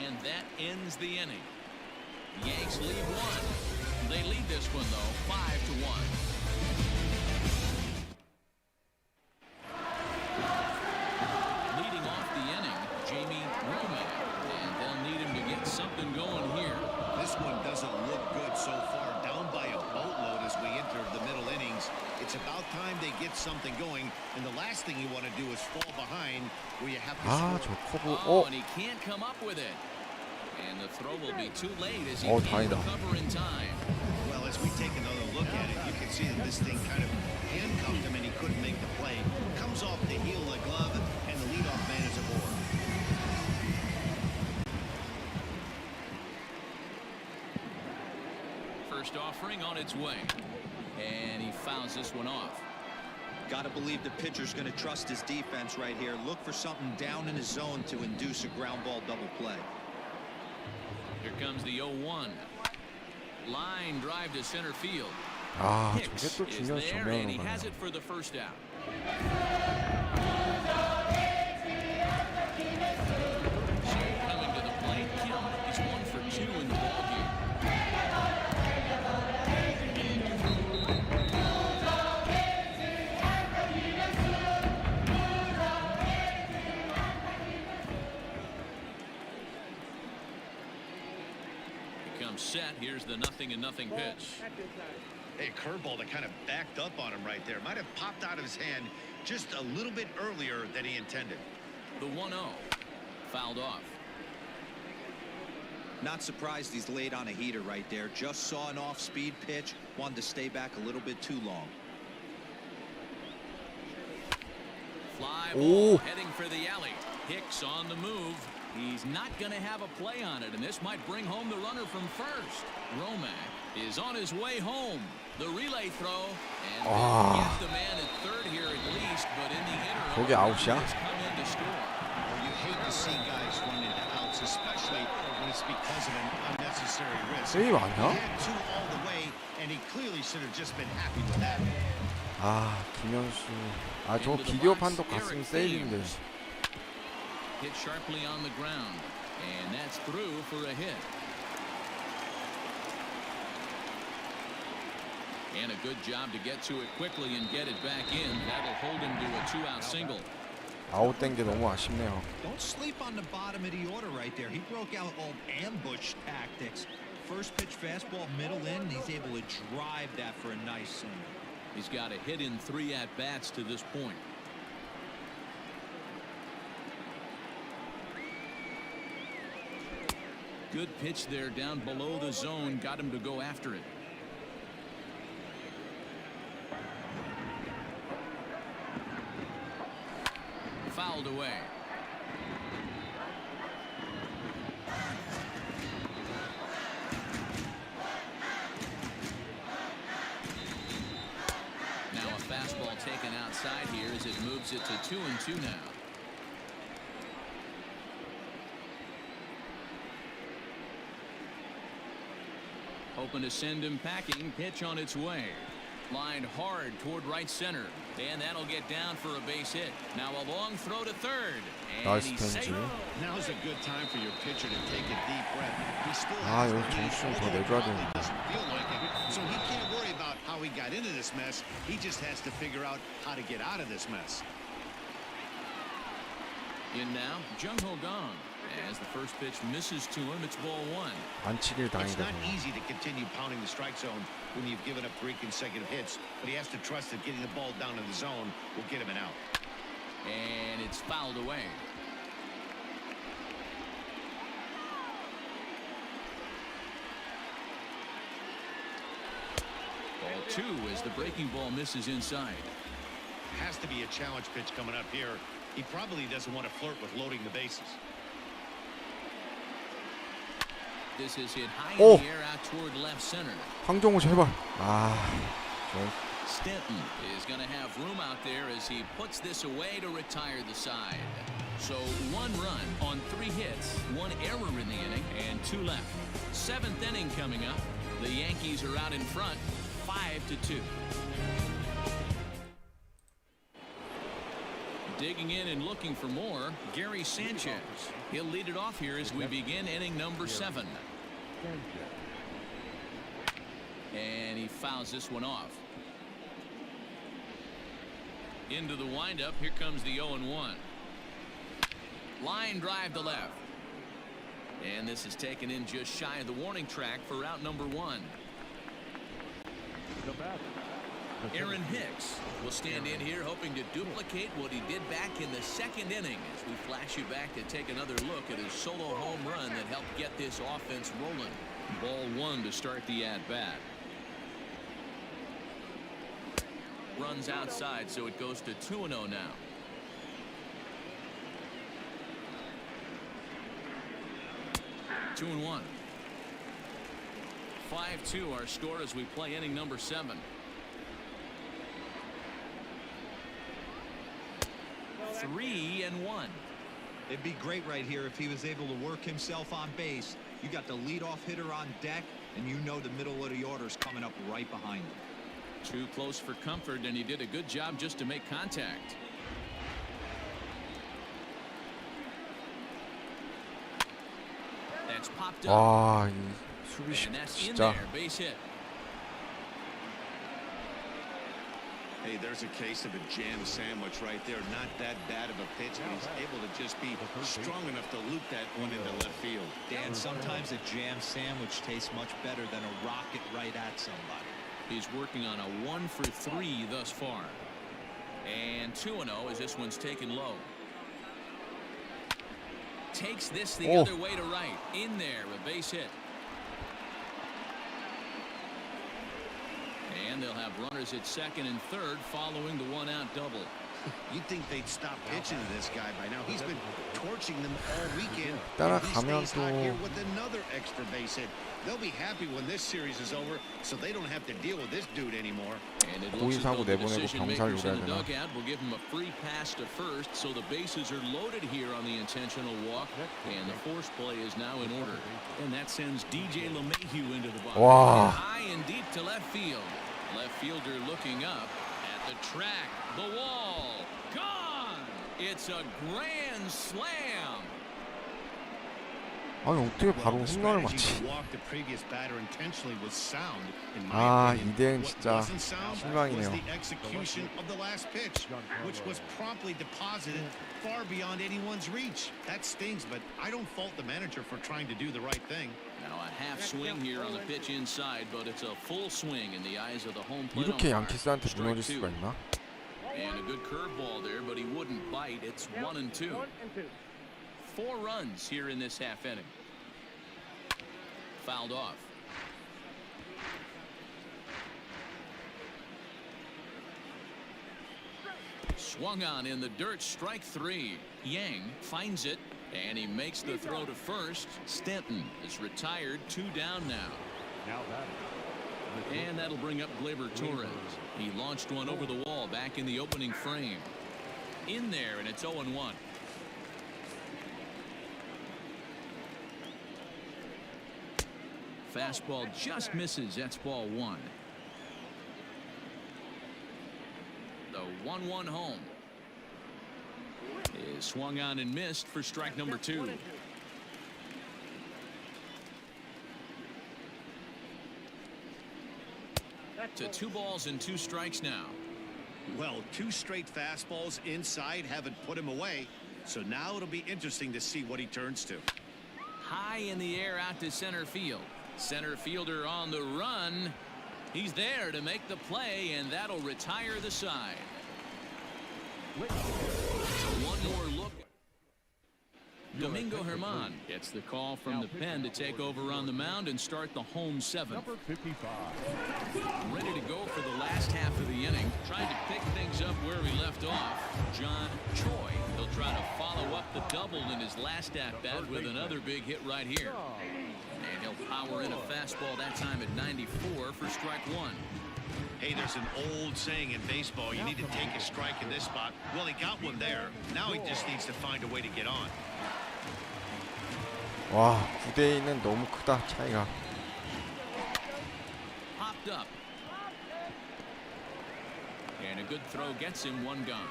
And that ends the inning. Yanks lead 1. They lead this one, though, 5-1. Something going here. This one doesn't look good so far. Down by a boatload as we enter the middle innings. It's about time they get something going, and the last thing you want to do is fall behind where you have to 아, score. 저 커브. Oh, and he can't come up with it. And the throw will be too late as he can't 다행이다. recover in time. Well, as we take another look at it, you can see that this thing kind of handcuffed him and he couldn't make the play. Comes off the heel of the glove, and the leadoff man is aboard. First offering on its way. And he fouls this one off. Got to believe the pitcher's going to trust his defense right here. Look for something down in his zone to induce a ground ball double play. Here comes the 0-1. Line drive to center field. 아, Hicks 저게 또 is 중요한 there, and he 정면으로 has 가네요. it for the first out. So coming to the plate, Kim is 1 for 2 in the ball game. He comes set. Here's the 0-0 pitch. That's inside. Hey, curveball that kind of backed up on him right there. Might have popped out of his hand just a little bit earlier than he intended. The 1-0 fouled off. Not surprised he's laid on a heater right there. Just saw an off-speed pitch. Wanted to stay back a little bit too long. Fly ball Oh. heading for the alley. Hicks on the move. He's not going to have a play on it, and this might bring home the runner from first. Romack is on his way home. The relay throw, and they'll get the man at third here at least, but in the interim, 거기 아웃이야? has come in to score. Well, you hate to see guys run into outs, especially when it's because of an unnecessary risk. 세이브 He 아니야? had two all the way, and he clearly should have just been happy with that. 아, 김현수. 아, 저 Into the 비디오 box, 판독 갔으면 Eric 세이브인데. Thames. Hit sharply on the ground, and that's through for a hit. And a good job to get to it quickly and get it back in. That'll hold him to a 2-out single. 아웃된 게 너무 아쉽네요. Don't sleep on the bottom of the order right there. He broke out old ambush tactics. First pitch fastball middle in, and he's able to drive that for a nice single. He's got a hit in 3 at-bats to this point. Good pitch there down below the zone. Got him to go after it. Fouled away. Now a fastball taken outside here as it moves it to 2-2 now. Hoping to send him packing. Pitch on its way. Lined hard toward right center. And that'll get down for a base hit. Now a long throw to third. And 나이스 he's safe. 펜지. Now's a good time for your pitcher to take a deep breath. He still 아, has the 여기 lead, 점수를 더 although it 내줘야 probably 되는데. doesn't feel like it. So he can't worry about how he got into this mess. He just has to figure out how to get out of this mess. In now, Jung-Ho Gong. As the first pitch misses to him, it's ball 1. 안 치길 It's 당이다. not easy to continue pounding the strike zone when you've given up 3 consecutive hits, but he has to trust that getting the ball down in the zone will get him an out. And it's fouled away. Ball 2 as the breaking ball misses inside. Has to be a challenge pitch coming up here. He probably doesn't want to flirt with loading the bases. This is hit high 오! in the air out toward left center. 황정우 제발. 아, Stanton is going to have room out there as he puts this away to retire the side. So 1 run on 3 hits, 1 error in the inning, and 2 left. 7th inning coming up. The Yankees are out in front, 5-2. Digging in and looking for more, Gary Sanchez. He'll lead it off here as we begin inning number 7. And he fouls this one off. Into the windup, here comes the 0-1. Line drive to left. And this is taken in just shy of the warning track for out number 1. The batter, Aaron Hicks will stand in here hoping to duplicate what he did back in the second inning as we flash you back to take another look at his solo home run that helped get this offense rolling. Ball one to start the at-bat. Runs outside, so it goes to 2-0 now. Two and one. 5-2 our score as we play inning number 7. 3-1. It'd be great right here if he was able to work himself on base. You got the leadoff hitter on deck, and you know the middle of the order's coming up right behind him. Too close for comfort, and he did a good job just to make contact. That's popped up. 와, 이 수비 And that's in 진짜. there, base hit. Hey, there's a case of a jam sandwich right there. Not that bad of a pitch, but he's able to just be strong enough to loop that one into left field. Dan, sometimes a jam sandwich tastes much better than a rocket right at somebody. He's working on a 1 for 3 thus far. And 2-0 as this one's taken low. Takes this the other way to right. In there, a base hit. And they'll have runners at second and third following the one-out double. You'd think they'd stop pitching to this guy by now. He's been torching them all weekend. And he 따라가면 stays hot here 또 with another extra base hit. They'll be happy when this series is over, so they don't have to deal with this dude anymore. And it looks as though 고의사고 the 내보내고 decision 병살 makers in 노려야 the 되나? dugout will give him a free pass to first, so the bases are loaded here on the intentional walk, and the force play is now in order. And that sends DJ LeMahieu into the box. Wow. High and deep to left field. Left fielder looking up at the track, the wall, gone. It's a grand slam. 아니 어떻게 바로 The 홈런을 strategy 맞지? to walk the previous batter intentionally was sound, in my 아, opinion. 이대은 What 진짜 wasn't sound was 실망이네요. the execution of the last pitch, which was promptly deposited far beyond anyone's reach. That stings, but I don't fault the manager for trying to do the right thing. Now a half swing here on the pitch inside, but it's a full swing in the eyes of the home plate 이렇게 umpire. 양키스한테 Strike 무너질 two. 수가 있나? And a good curveball there, but he wouldn't bite. It's 1-2. 4 runs here in this half inning. Fouled off. Swung on in the dirt, strike 3. Yang finds it, and he makes the throw to first. Stanton is retired, 2 down now. Now batting. And that'll bring up Gleyber Torres. He launched one over the wall back in the opening frame. In there, and it's 0-1. Fastball just misses. That's ball 1. The 1-1 home is swung on and missed for strike number 2. To 2 balls and 2 strikes now. Well, 2 straight fastballs inside haven't put him away, so now it'll be interesting to see what he turns to. High in the air out to center field. Center fielder on the run. He's there to make the play, and that'll retire the side. So one more look. Domingo Germán gets the call from the pen to take over on the mound and start the home 7th. Number 55. Ready to go for the last half of the inning. Trying to pick things up where we left off. John Choi. He'll try to follow up the double in his last at-bat with another big hit right here. And he'll power in a fastball that time at 94 for strike 1. Hey, there's an old saying in baseball, you need to take a strike in this spot. Well, he got one there. Now he just needs to find a way to get on. 와, 9대2는 너무 크다 차이가. Popped up. And a good throw gets him 1 gone.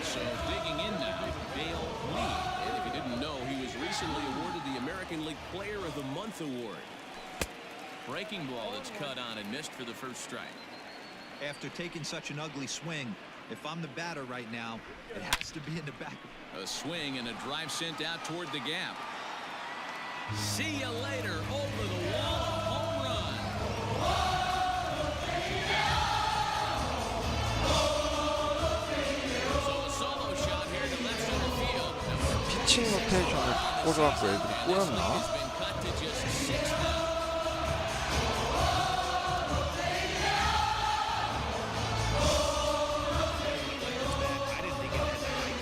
So digging in now, Dale Lee. And if you didn't know, he was recently awarded the American League Player of the Month award. Breaking ball that's cut on and missed for the first strike. After taking such an ugly swing, if I'm the batter right now, it has to be in the back. A swing and a drive sent out toward the gap. See you later. Over the wall, a home run. 피칭 로테이션을 꽂아갖고 애들이 꼬였나? Has been cut to just 6 now. I didn't think it had that high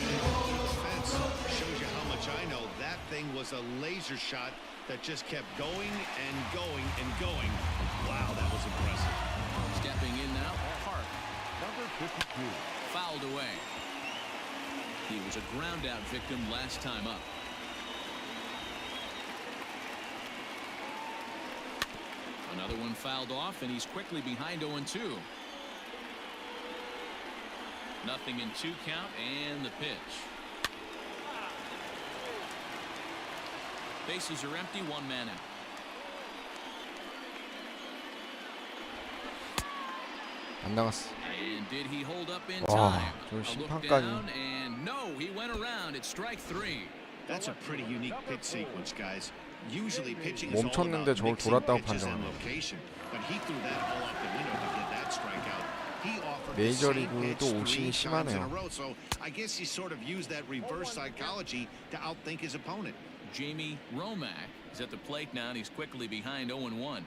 defense. Shows you how much I know. That thing was a laser shot that just kept going and going and going. Wow, that was impressive. Stepping in now, Hart. Number 52. Fouled away. He was a ground out victim last time up. Another one fouled off, and he's quickly behind 0-2. Nothing in 2 count, and the pitch. Bases are empty, 1 man out. 안 나갔어. And did he hold up in 와, time? 저 A look 심판까지. down, and no, he went around. It's strike 3. That's a pretty unique pitch sequence, guys. Usually pitching is all 멈췄는데 about 저걸 mixing 돌았다고 pitches and 판정하네. location, but he threw that all out the window to get that strikeout. He offered the 메이저리그도 same pitch 오심이 3 times in a 심하네요. row, so I guess he sort of used that reverse psychology to outthink his opponent. Jamie Romack is at the plate now, and he's quickly behind 0-1.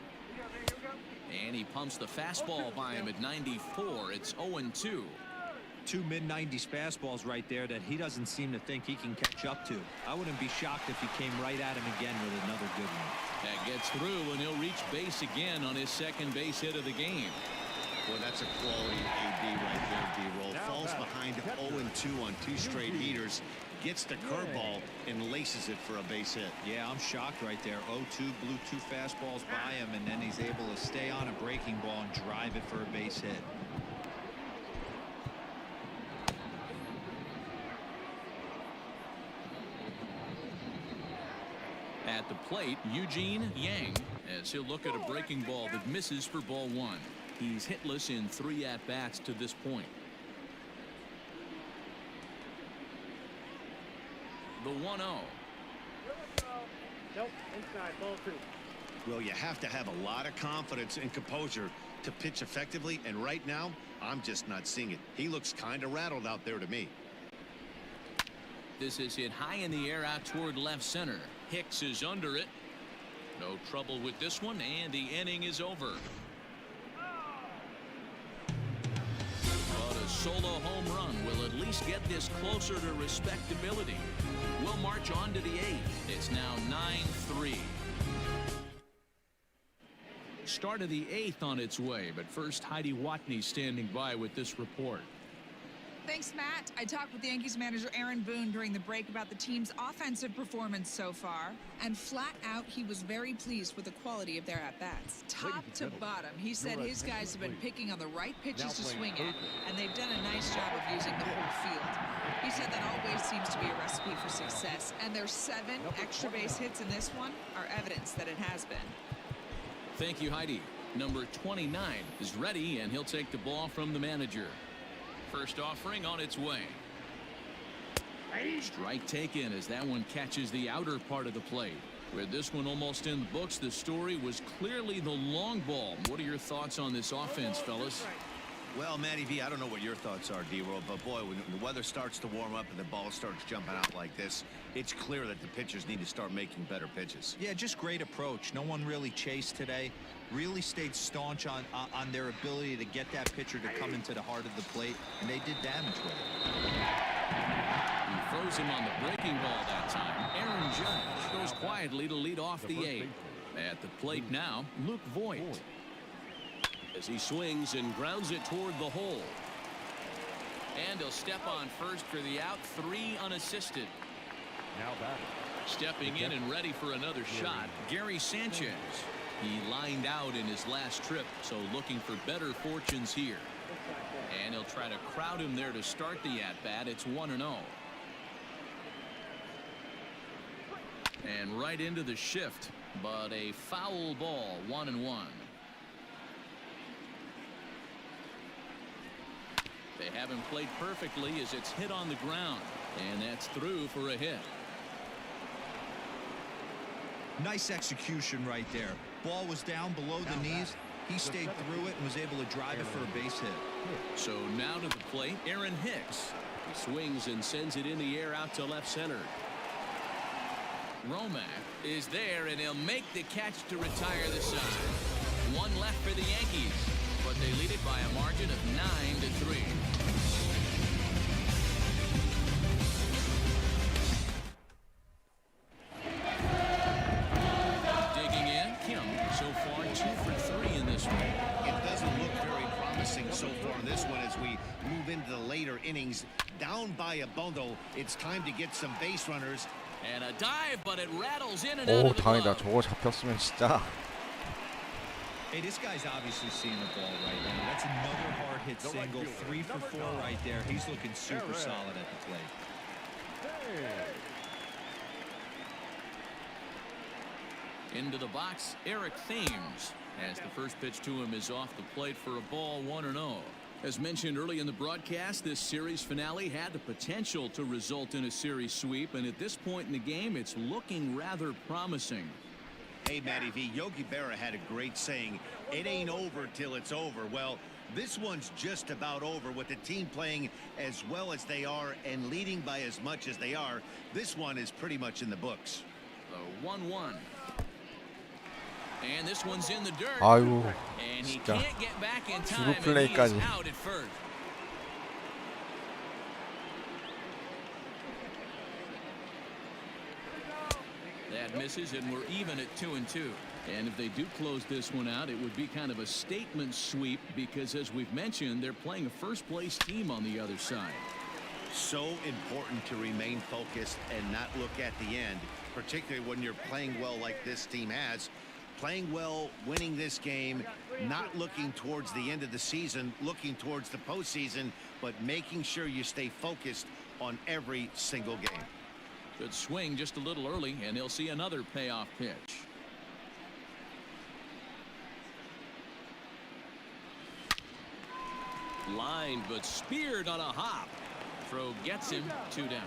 And he pumps the fastball by him at 94. It's 0-2. 2 mid-90s fastballs right there that he doesn't seem to think he can catch up to. I wouldn't be shocked if he came right at him again with another good one. That gets through, and he'll reach base again on his second base hit of the game. Boy, that's a quality AB right there, D-Roll. Falls behind 0-2 on 2 straight heaters, gets the curveball, and laces it for a base hit. Yeah, I'm shocked right there. 0-2, blew 2 fastballs by him, and then he's able to stay on a breaking ball and drive it for a base hit. At the plate, Eugene Yang, as he'll look at a breaking ball that misses for ball 1. He's hitless in 3 at-bats to this point. The 1-0. Nope, inside, ball 2. Well, you have to have a lot of confidence and composure to pitch effectively, and right now, I'm just not seeing it. He looks kind of rattled out there to me. This is hit high in the air out toward left center. Hicks is under it. No trouble with this one, and the inning is over. But a solo home run will at least get this closer to respectability. We'll march on to the 8th. It's now 9-3. Start of the 8th on its way, but first Heidi Watney standing by with this report. Thanks, Matt. I talked with Yankees manager Aaron Boone during the break about the team's offensive performance so far, and flat out, he was very pleased with the quality of their at-bats. Top to bottom, he said his guys have been picking on the right pitches to swing at, and they've done a nice job of using the whole field. He said that always seems to be a recipe for success, and their 7 extra base hits in this one are evidence that it has been. Thank you, Heidi. Number 29 is ready, and he'll take the ball from the manager. First offering on its way. Strike taken as that one catches the outer part of the plate. With this one almost in the books, the story was clearly the long ball. What are your thoughts on this offense, fellas? Well, Matty V, I don't know what your thoughts are, D-Roll, but boy, when the weather starts to warm up and the ball starts jumping out like this, it's clear that the pitchers need to start making better pitches. Yeah, just great approach. No one really chased today. Really stayed staunch on their ability to get that pitcher to come into the heart of the plate, and they did damage with it. He froze him on the breaking ball that time. Aaron Judge goes quietly to lead off the 8th. At the plate now, Luke Voigt. As he swings and grounds it toward the hole. And he'll step on first for the out, 3 unassisted. Now batting. Stepping in and ready for another shot, Gary Sanchez. He lined out in his last trip, so looking for better fortunes here. And he'll try to crowd him there to start the at-bat. It's 1-0. And right into the shift, but a foul ball, 1-1. They haven't played perfectly as it's hit on the ground, and that's through for a hit. Nice execution right there. Ball was down below the knees. He stayed through it and was able to drive it for a base hit. So now to the plate, Aaron Hicks. He swings and sends it in the air out to left center. Romack is there, and he'll make the catch to retire the side. One left for the Yankees, but they lead it by a margin of 9-3. Digging in, Kim, so far 2 for 3 in this one. It doesn't look very promising so far in this one as we move into the later innings. Down by a bundle, it's time to get some base runners. And a dive, but it rattles in and out 오 of the 다행이다. glove. 저거 잡혔으면 진짜. Hey, this guy's obviously seeing the ball right now. That's another hard hit single. 3 for 4 right there. He's looking super solid at the plate. Into the box, Eric Thames, as the first pitch to him is off the plate for a ball, 1-0. As mentioned early in the broadcast, this series finale had the potential to result in a series sweep, and at this point in the game, it's looking rather promising. Hey, Matty V, Yogi Berra had a great saying, it ain't over till it's over. Well, this one's just about over with the team playing as well as they are and leading by as much as they are. This one is pretty much in the books. The 1-1. And this one's in the dirt. 아유 And he 진짜 can't get back in 주루 time, and he is 플레이까지. out at first. That misses, and we're even at 2-2. And if they do close this one out, it would be kind of a statement sweep because, as we've mentioned, they're playing a first-place team on the other side. So important to remain focused and not look at the end, particularly when you're playing well like this team has. Playing well, winning this game, not looking towards the end of the season, looking towards the postseason, but making sure you stay focused on every single game. Good swing just a little early, and he'll see another payoff pitch. Lined but speared on a hop. Throw gets him 2 down.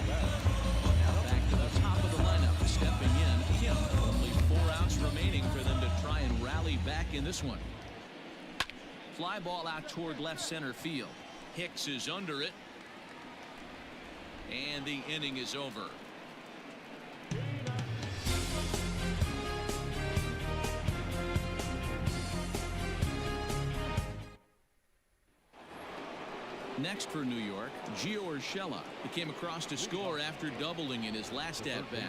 Back to the top of the lineup. Stepping in, Kim. Only 4 outs remaining for them to try and rally back in this one. Fly ball out toward left center field. Hicks is under it. And the inning is over. Next for New York, Gio Urshela. He came across to score after doubling in his last at-bat.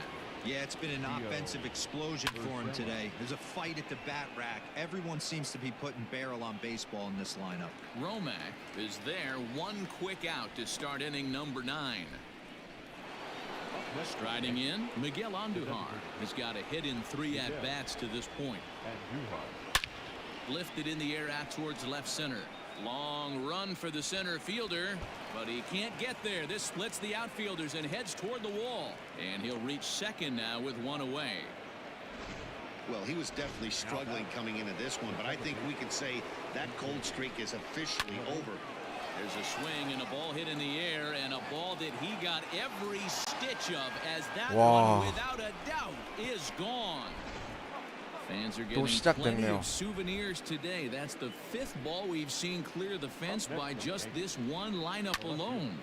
Yeah, it's been an offensive explosion for him today. There's a fight at the bat rack. Everyone seems to be putting barrel on baseball in this lineup. Romack is there, 1 quick out to start inning number 9. Striding in, Miguel Andujar has got a hit in 3 at-bats to this point. Lifted in the air out towards left center. Long run for the center fielder, but he can't get there. This splits the outfielders and heads toward the wall. And he'll reach second now with 1 away. Well, he was definitely struggling coming into this one, but I think we could say that cold streak is officially over. There's a swing and a ball hit in the air, and a ball that he got every stitch of, as that Wow. one, without a doubt, is gone. Fans are 또 getting plenty 시작됐네요. of souvenirs today. That's the 5th ball we've seen clear the fence by just this one lineup alone.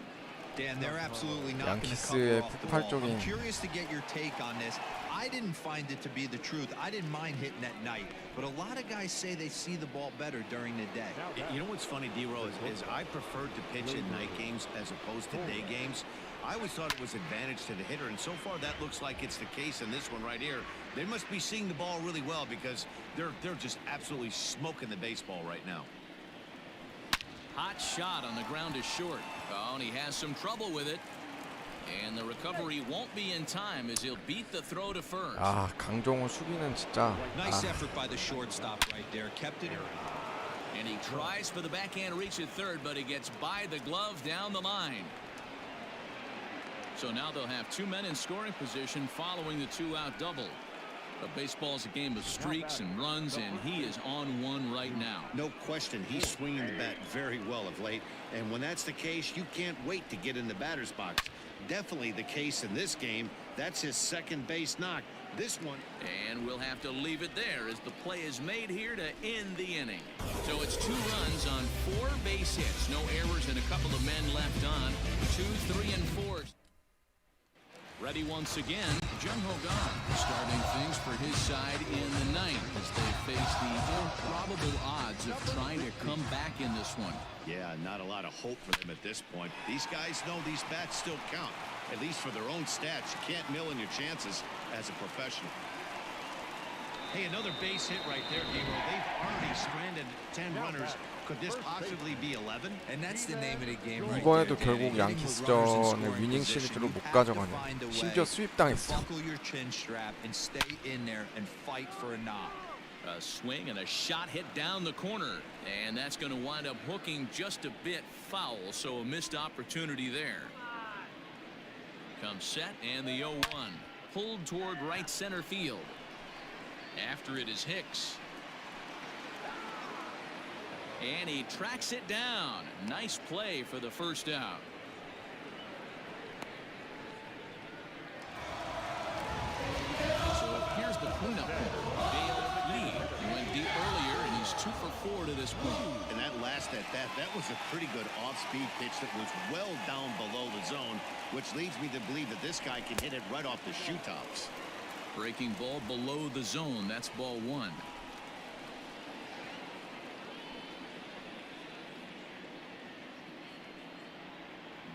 Dan, they're absolutely not going to 양키스의 cover off the ball. 폭발적인 I'm curious to get your take on this. I didn't find it to be the truth. I didn't mind hitting at night, but a lot of guys say they see the ball better during the day. You know what's funny, D-Rose, is I preferred to pitch in night games as opposed to day games. I always thought it was advantage to the hitter, and so far that looks like it's the case in this one right here. They must be seeing the ball really well because they're just absolutely smoking the baseball right now. Hot shot on the ground is short. Oh, and he has some trouble with it. And the recovery won't be in time as he'll beat the throw to first. 아 강정호 수비는 진짜 Nice effort by the shortstop right there. Kept it. And he tries for the backhand reach at third, but he gets by the glove down the line. So now they'll have 2 men in scoring position following the 2-out double. But baseball's a game of streaks and runs, and he is on one right now. No question, he's swinging the bat very well of late, and when that's the case, you can't wait to get in the batter's box. definitely the case in this game. That's his second base knock. This one. And we'll have to leave it there as the play is made here to end the inning. So it's 2 runs on 4 base hits. No errors and a couple of men left on. 2, 3, and 4. Ready once again, Jung Ho Gan starting things for his side in the 9th as they face the improbable odds of trying to come back in this one. Yeah, not a lot of hope for them at this point. These guys know these bats still count, at least for their own stats. You can't mill in your chances as a professional. Hey, another base hit right there, Gabriel. They've already stranded 10 runners. Could this possibly be 11? And that's the name of the game right 이번에도 there. 결국 양키스전을 위닝 시리즈로 못 가져가네. 심지어 수입당했어. Buckle your chin strap and stay in there and fight for a knock. A swing and a shot hit down the corner. And that's going to wind up hooking just a bit foul, so a missed opportunity there. Comes set and the 0-1. Pulled toward right center field. After it is Hicks. And he tracks it down. Nice play for the first out. So here's the cleanup hitter, Dale Lee. He went deep earlier, and he's 2 for 4 to this point. And that last at bat, that was a pretty good off-speed pitch that was well down below the zone, which leads me to believe that this guy can hit it right off the shoe tops. Breaking ball below the zone. That's ball 1.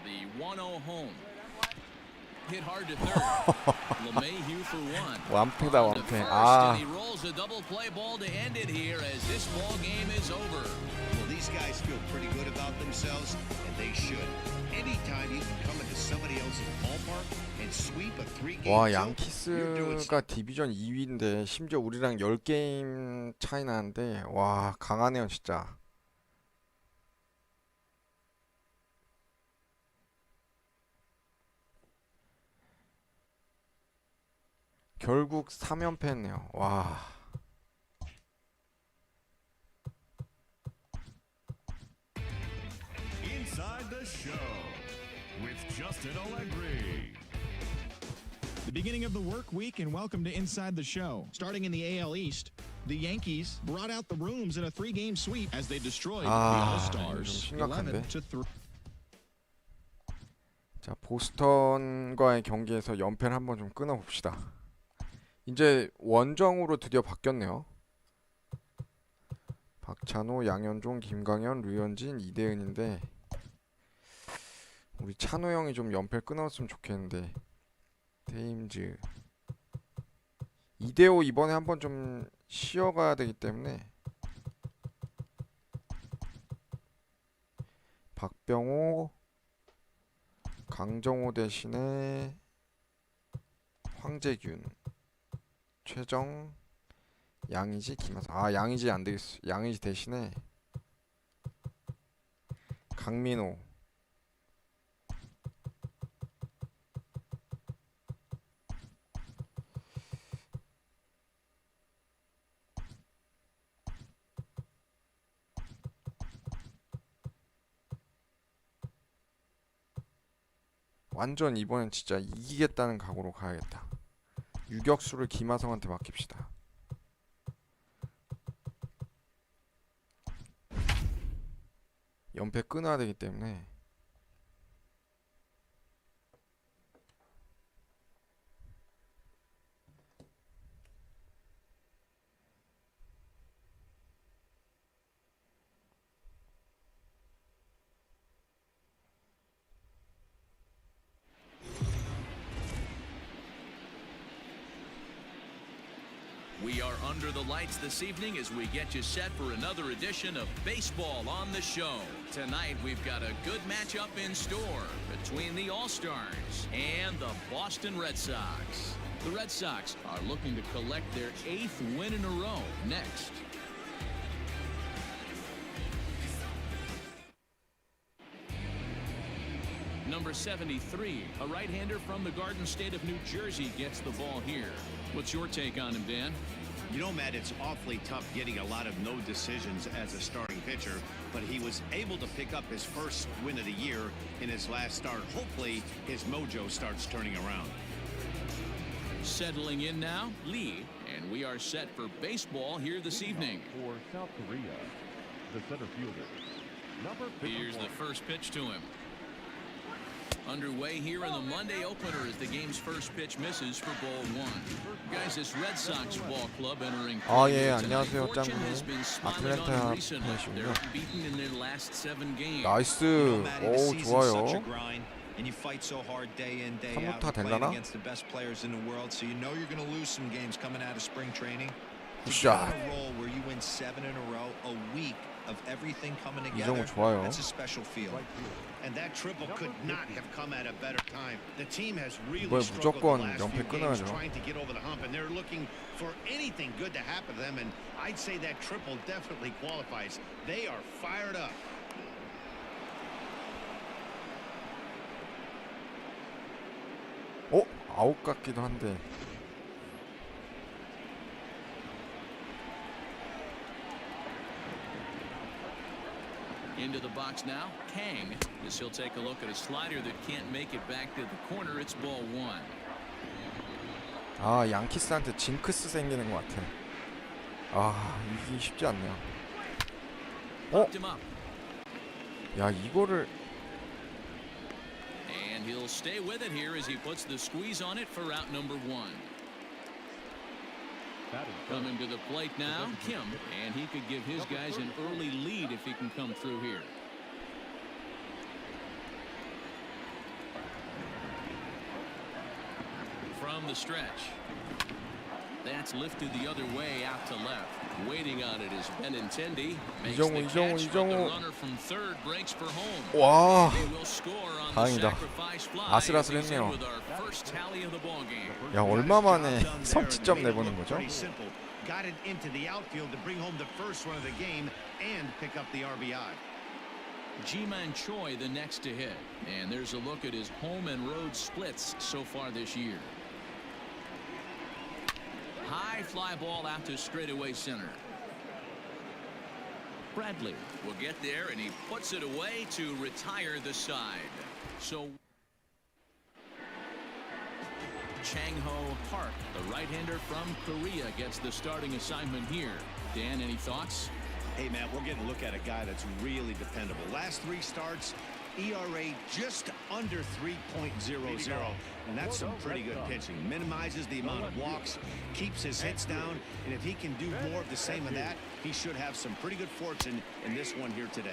The 1-0 home. Hit hard to third. LeMahieu for 1. 완패다 On to 완패. first, 아. and he rolls a double play ball to end it here as this ball game is over. Well, these guys feel pretty good about themselves, and they should. Anytime you can come into somebody else's ballpark and sweep a 3-game 와, series, you're doing 양키스가 디비전 2위인데 심지어 우리랑 10게임 차이 나는데 와, 강하네요, 진짜. 결국 3연패 했네요. 와. Inside the show with Justin Allegri. The beginning of the work week, and welcome to Inside the Show. Starting in the AL East, the Yankees brought out the rooms in a 3-game sweep as they destroyed the All-Stars 좀 심각한데. 11-3. 자, 보스턴과의 경기에서 연패를 한번 좀 끊어봅시다. 이제 원정으로 드디어 바뀌었네요. 박찬호, 양현종, 김광현, 류현진, 이대은인데 우리 찬호 형이 좀 연패를 끊었으면 좋겠는데 테임즈 2대5 이번에 한번 좀 쉬어가야 되기 때문에 박병호, 강정호 대신에 황재균, 최정, 양의지, 김하성. 아, 양의지 안 되겠어. 양의지 대신에 강민호. 완전 이번엔 진짜 이기겠다는 각오로 가야겠다. 유격수를 김하성한테 맡깁시다. 연패 끊어야 되기 때문에 We are under the lights this evening as we get you set for another edition of Baseball on the Show. Tonight we've got a good matchup in store between the All-Stars and the Boston Red Sox. The Red Sox are looking to collect their 8th win in a row next. Number 73, a right-hander from the Garden State of New Jersey, gets the ball here. What's your take on him, Dan? You know, Matt, it's awfully tough getting a lot of no decisions as a starting pitcher, but he was able to pick up his first win of the year in his last start. Hopefully, his mojo starts turning around. Settling in now, Lee, and we are set for baseball here this evening. For South Korea, the center fielder, number 54. Here's the first pitch to him. Underway here in the Monday opener as the game's first pitch misses for ball one. Guys, this Red Sox ball club entering. 예, 안녕하세요, 짱구님. 아틀랜타 팬이시군요. 나이스. 오, 좋아요. And you fight so hard day in, day out, 다 playing 될라나? against the best players in the world, so you know you're going to lose some games coming out of spring training. 굿샷. A roll where you win 7 in a row, a week of everything coming 이정우 together. 좋아요. That's a special feel. And that triple could not have come at a better time. The team has really 이번에 struggled the 무조건 last few 연패 games 끊어야죠. trying to get over the hump, and they're looking for anything good to happen to them, and I'd say that triple definitely qualifies. They are fired up. 아웃 같기도 한데. Into the box now, Kang, as he'll take a look at a slider that can't make it back to the corner. It's ball one. 아, 양키스한테 징크스 생기는 것 같아. 아, 이기 쉽지 않네요. Popped him up. 야, 이거를. And he'll stay with it here as he puts the squeeze on it for out number one. Coming to the plate now, Kim, and he could give his guys an early lead if he can come through here. From the stretch. That's lifted the other way out to left. Waiting on it is Benintendi. Makes the catch, but the runner from third breaks for home. 와, They will score on the 다행이다. sacrifice fly as he's in 아슬아슬했네요. with our first tally of the ball game. 야, 얼마 만에 선취점 내보는 거죠? Pretty simple. Got it into the outfield to bring home the first run of the game and pick up the RBI. Ji-Man Choi the next to hit, and there's a look at his home and road splits so far this year. High fly ball out to straightaway center. Bradley will get there, and he puts it away to retire the side. So Chang-ho Park, the right-hander from Korea, gets the starting assignment here. Dan, any thoughts? Hey, Matt, we're getting a look at a guy that's really dependable. Last 3 starts, ERA just under 3.00, and that's some pretty good pitching. Minimizes the amount of walks, keeps his hits down, and if he can do more of the same of that, he should have some pretty good fortune in this one here today.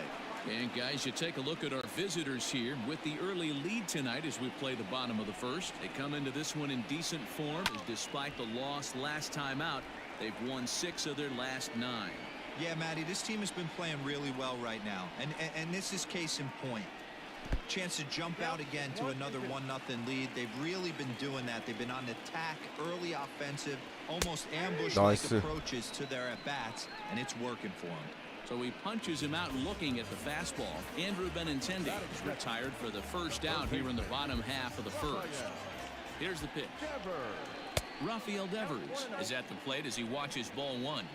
And guys, you take a look at our visitors here with the early lead tonight as we play the bottom of the first. They come into this one in decent form, as despite the loss last time out, they've won 6 of their last 9. Yeah, Matty, this team has been playing really well right now, and this is case in point. Chance to jump out again to another 1-0 lead. They've really been doing that. They've been on attack, early offensive, almost ambush-like approaches to their at-bats, and it's working for them. So he punches him out looking at the fastball. Andrew Benintendi is retired for the first out here in the bottom half of the first. Here's the pitch. Rafael Devers is at the plate as he watches ball one.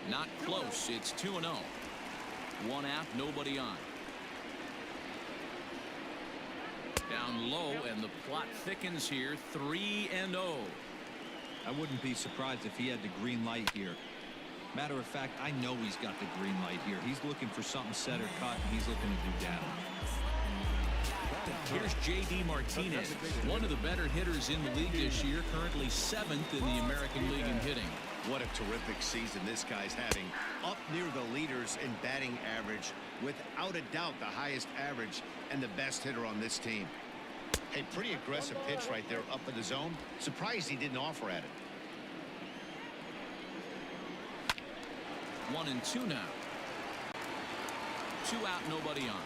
Not close. It's 2-0. 1 out, nobody on. Down low, and the plot thickens here. 3-0. I wouldn't be surprised if he had the green light here. Matter of fact, I know he's got the green light here. He's looking for something set or cut, and he's looking to do damage. Here's J.D. Martinez, one of the better hitters in the league this year, currently 7th in the American League in hitting. What a terrific season this guy's having. Up near the leaders in batting average, without a doubt the highest average and the best hitter on this team. A pretty aggressive pitch right there up in the zone. Surprised he didn't offer at it. 1-2 now. 2 out, nobody on.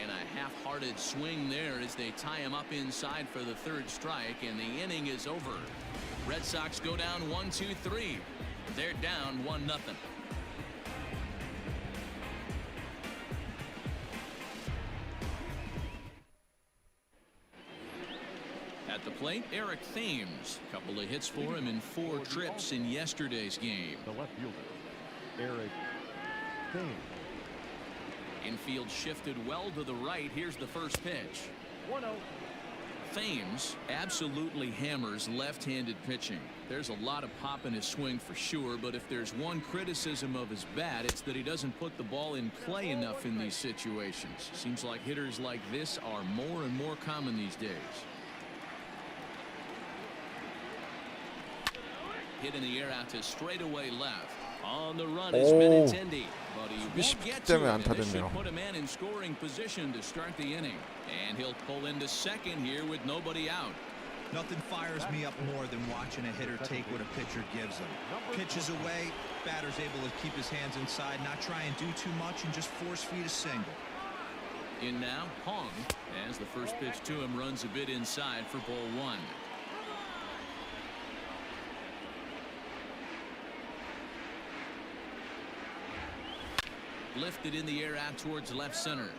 And a half-hearted swing there as they tie him up inside for the 3rd strike, and the inning is over. Red Sox go down 1-2-3. They're down 1-0. At the plate, Eric Thames. Couple of hits for him in 4 trips in yesterday's game. The left fielder, Eric Thames. Infield shifted well to the right. Here's the first pitch. 1-0. Thames absolutely hammers left-handed pitching. There's a lot of pop in his swing for sure, but if there's one criticism of his bat, it's that he doesn't put the ball in play enough in these situations. Seems like hitters like this are more and more common these days. Hit in the air out to straightaway left. On the run is Benintendi, but he won't get to it, and this should put a man in scoring position to start the inning. And he'll pull into second here with nobody out. Nothing fires me up more than watching a hitter take what a pitcher gives him. Pitches away, batter's able to keep his hands inside, not try and do too much, and just force feed a single. In now, Hong, as the first pitch to him runs a bit inside for ball 1. Lifted in the air out towards left center.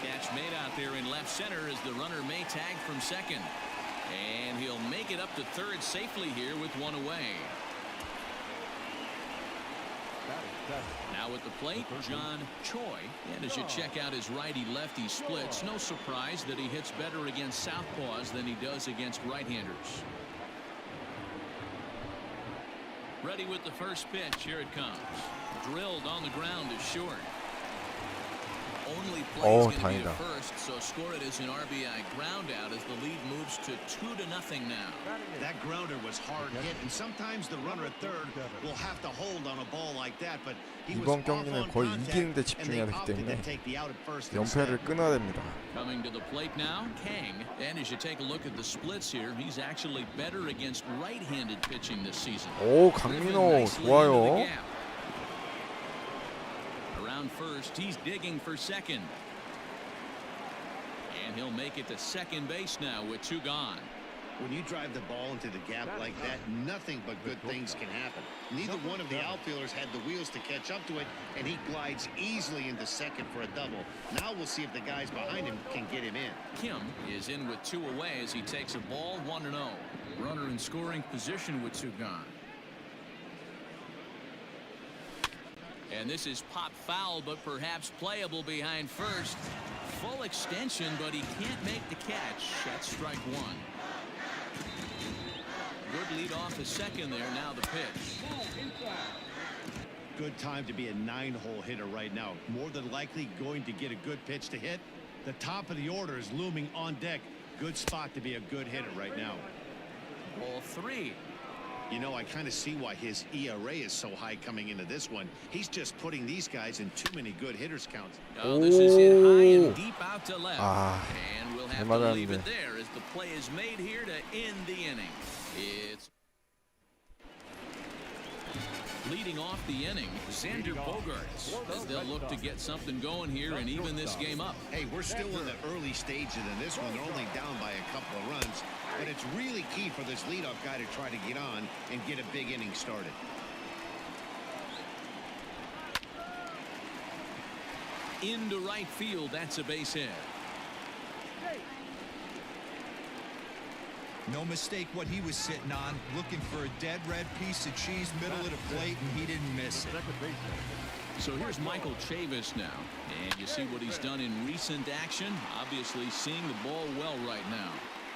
Catch made out there in left center as the runner may tag from second. And he'll make it up to third safely here with one away. Now at the plate, John Choi. And as you check out his righty-lefty splits, no surprise that he hits better against southpaws than he does against right-handers. Ready with the first pitch. Here it comes. Drilled on the ground is short. Only play is going to be to first, so score it as an RBI ground out as the lead moves to 2-0 now. That grounder was hard hit, and sometimes the runner at third will have to hold on a ball like that, but he was 이번 off 경기는 on 거의 contact, 이기는 데 and they 집중해야 되기 opted to 때문에 take the out at first 연패를 instead. 끊어야 됩니다. Coming to the plate now, Kang. And as you take a look at the splits here, he's actually better against right-handed pitching this season. 오, 강민호 좋아요. Around first, he's digging for second. And he'll make it to second base now with 2 gone. When you drive the ball into the gap like that, nothing but good things can happen. Neither one of the outfielders had the wheels to catch up to it, and he glides easily into second for a double. Now we'll see if the guys behind him can get him in. Kim is in with 2 away as he takes a ball 1-0. Runner in scoring position with 2 gone. And this is pop foul, but perhaps playable behind first. Full extension, but he can't make the catch. That's strike 1. Good lead off the second there. Now the pitch. Good time to be a 9-hole hitter right now. More than likely going to get a good pitch to hit. The top of the order is looming on deck. Good spot to be a good hitter right now. Ball 3. You know, I kind of see why his ERA is so high coming into this one. He's just putting these guys in too many good hitters counts. Oh, this is hit high and deep out to left. And we'll have to 맞았는데. leave it there as the play is made here to end the inning. It's leading off the inning, Xander Bogaerts, as they'll look to get something going here and even this game up. Hey, we're still in the early stages in this one. They're only down by a couple of runs, but it's really key for this leadoff guy to try to get on and get a big inning started. Into right field, that's a base hit. No mistake what he was sitting on, looking for a dead red piece of cheese middle of the plate, and he didn't miss it. So here's Michael Chavis now, and you see what he's done in recent action. Obviously seeing the ball well right now.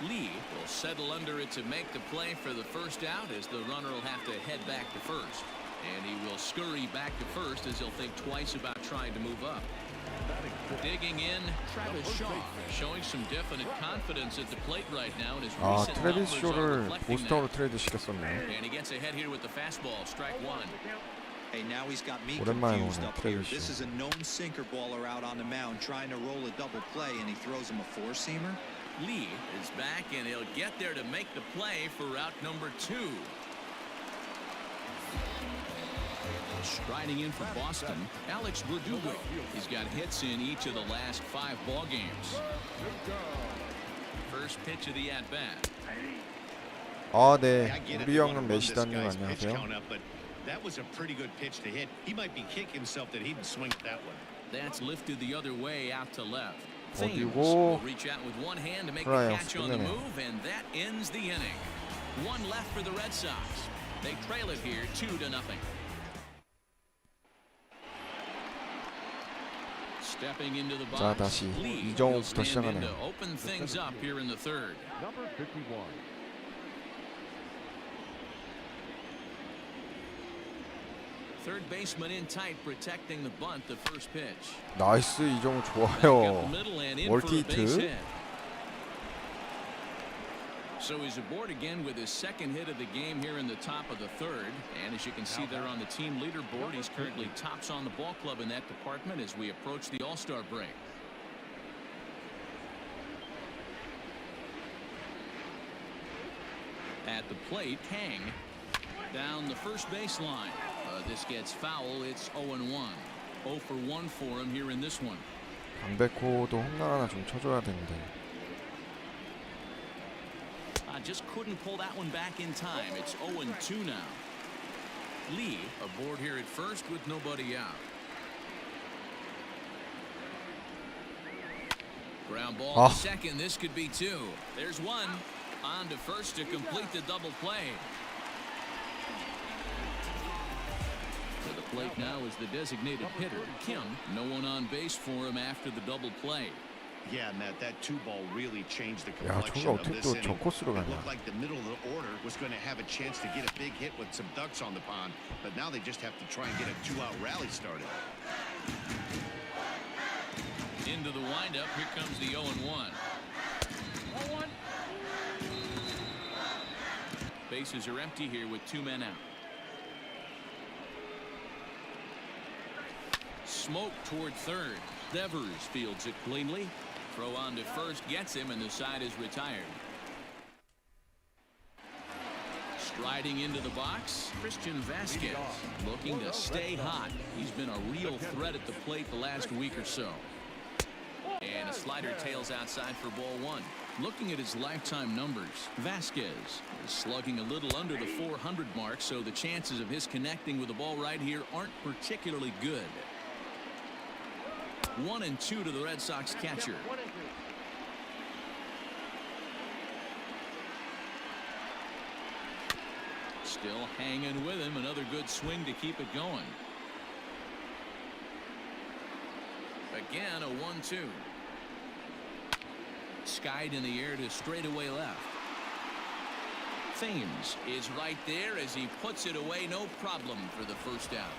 Lee will settle under it to make the play for the first out as the runner will have to head back to first. And he will scurry back to first as he'll think twice about trying to move up. Digging in, Travis Shaw showing some definite confidence at the plate right now. And his recent 트래비스 numbers are 쇼를 reflecting 보스턴으로 that. 트레이드 시켰었네. And he gets ahead here with the fastball, strike 1. Hey, now he's got me 오랜만에 confused 오네, up here. 트래비스. This is a known sinker baller out on the mound trying to roll a double play, and he throws him a 4-seamer. Lee is back, and he'll get there to make the play for route number 2. Striding in for Boston, Alex Verdugo. He's got hits in each of the last 5 ball games. First pitch of the at-bat. 네. I get it, 우리 you wanna 형은 run this 메시다님 guy's pitch 안녕하세요. count up, but that was a pretty good pitch to hit. He might be kicking himself that he didn't swing at that one. That's lifted the other way out to left. Thames 어디고? will reach out with one hand to make the 프라이어스 catch on the 끝내네요. move, and that ends the inning. One left for the Red Sox. They trail it here 2-0. Stepping into the 자, box, 다시 Lee will 이정우부터 stand in 시작하네요. to open things up here in the third. Number 51. Third baseman in tight, protecting the bunt. The first pitch. 나이스 이정우 Back up 좋아요. the middle and in for a 멀티 base 히트. hit. So he's aboard again with his second hit of the game here in the top of the third. And as you can see there on the team leaderboard, he's currently tops on the ball club in that department as we approach the All-Star break. At the plate, Kang down the first baseline. This gets foul. It's 0-1. 0 for 1 for him here in this one. 강백호도 홈런 하나 좀 쳐줘야 되는데. Just couldn't pull that one back in time. It's 0-2 now. Lee aboard here at first with nobody out. Ground ball to second. This could be two. There's one. On to first to complete the double play. To the plate now is the designated hitter, Kim. No one on base for him after the double play. Yeah, Matt, that two ball really changed the 야, complexion 저게 of 어떻게 this 또 inning. 저 코스로 It 가냐. looked like the middle of the order was going to have a chance to get a big hit with some ducks on the pond, but now they just have to try and get a two-out rally started. Into the windup. Here comes the 0-1. 1-1. Bases are empty here with two men out. Smoke toward third. Devers fields it cleanly. Throw on to first gets him, and the side is retired. Striding into the box, Christian Vasquez looking to stay hot. He's been a real threat at the plate the last week or so. And a slider tails outside for ball one. Looking at his lifetime numbers, Vasquez is slugging a little under the 400 mark, so the chances of his connecting with the ball right here aren't particularly good. 1-2 to the Red Sox catcher. Still hanging with him. Another good swing to keep it going. Again, a 1-2. Skied in the air to straightaway left. Thames is right there as he puts it away. No problem for the first out.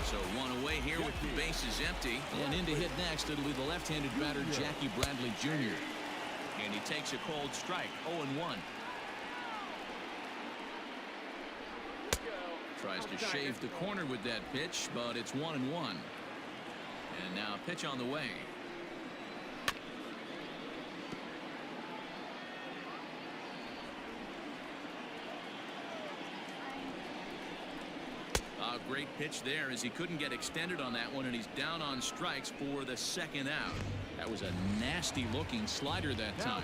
So one away here with the bases empty. And in to hit next, it'll be the left-handed batter Jackie Bradley Jr. And he takes a cold strike. 0-1. Tries to shave the corner with that pitch, but it's 1-1. And now a pitch on the way. A great pitch there as he couldn't get extended on that one, and he's down on strikes for the second out. That was a nasty looking slider that time.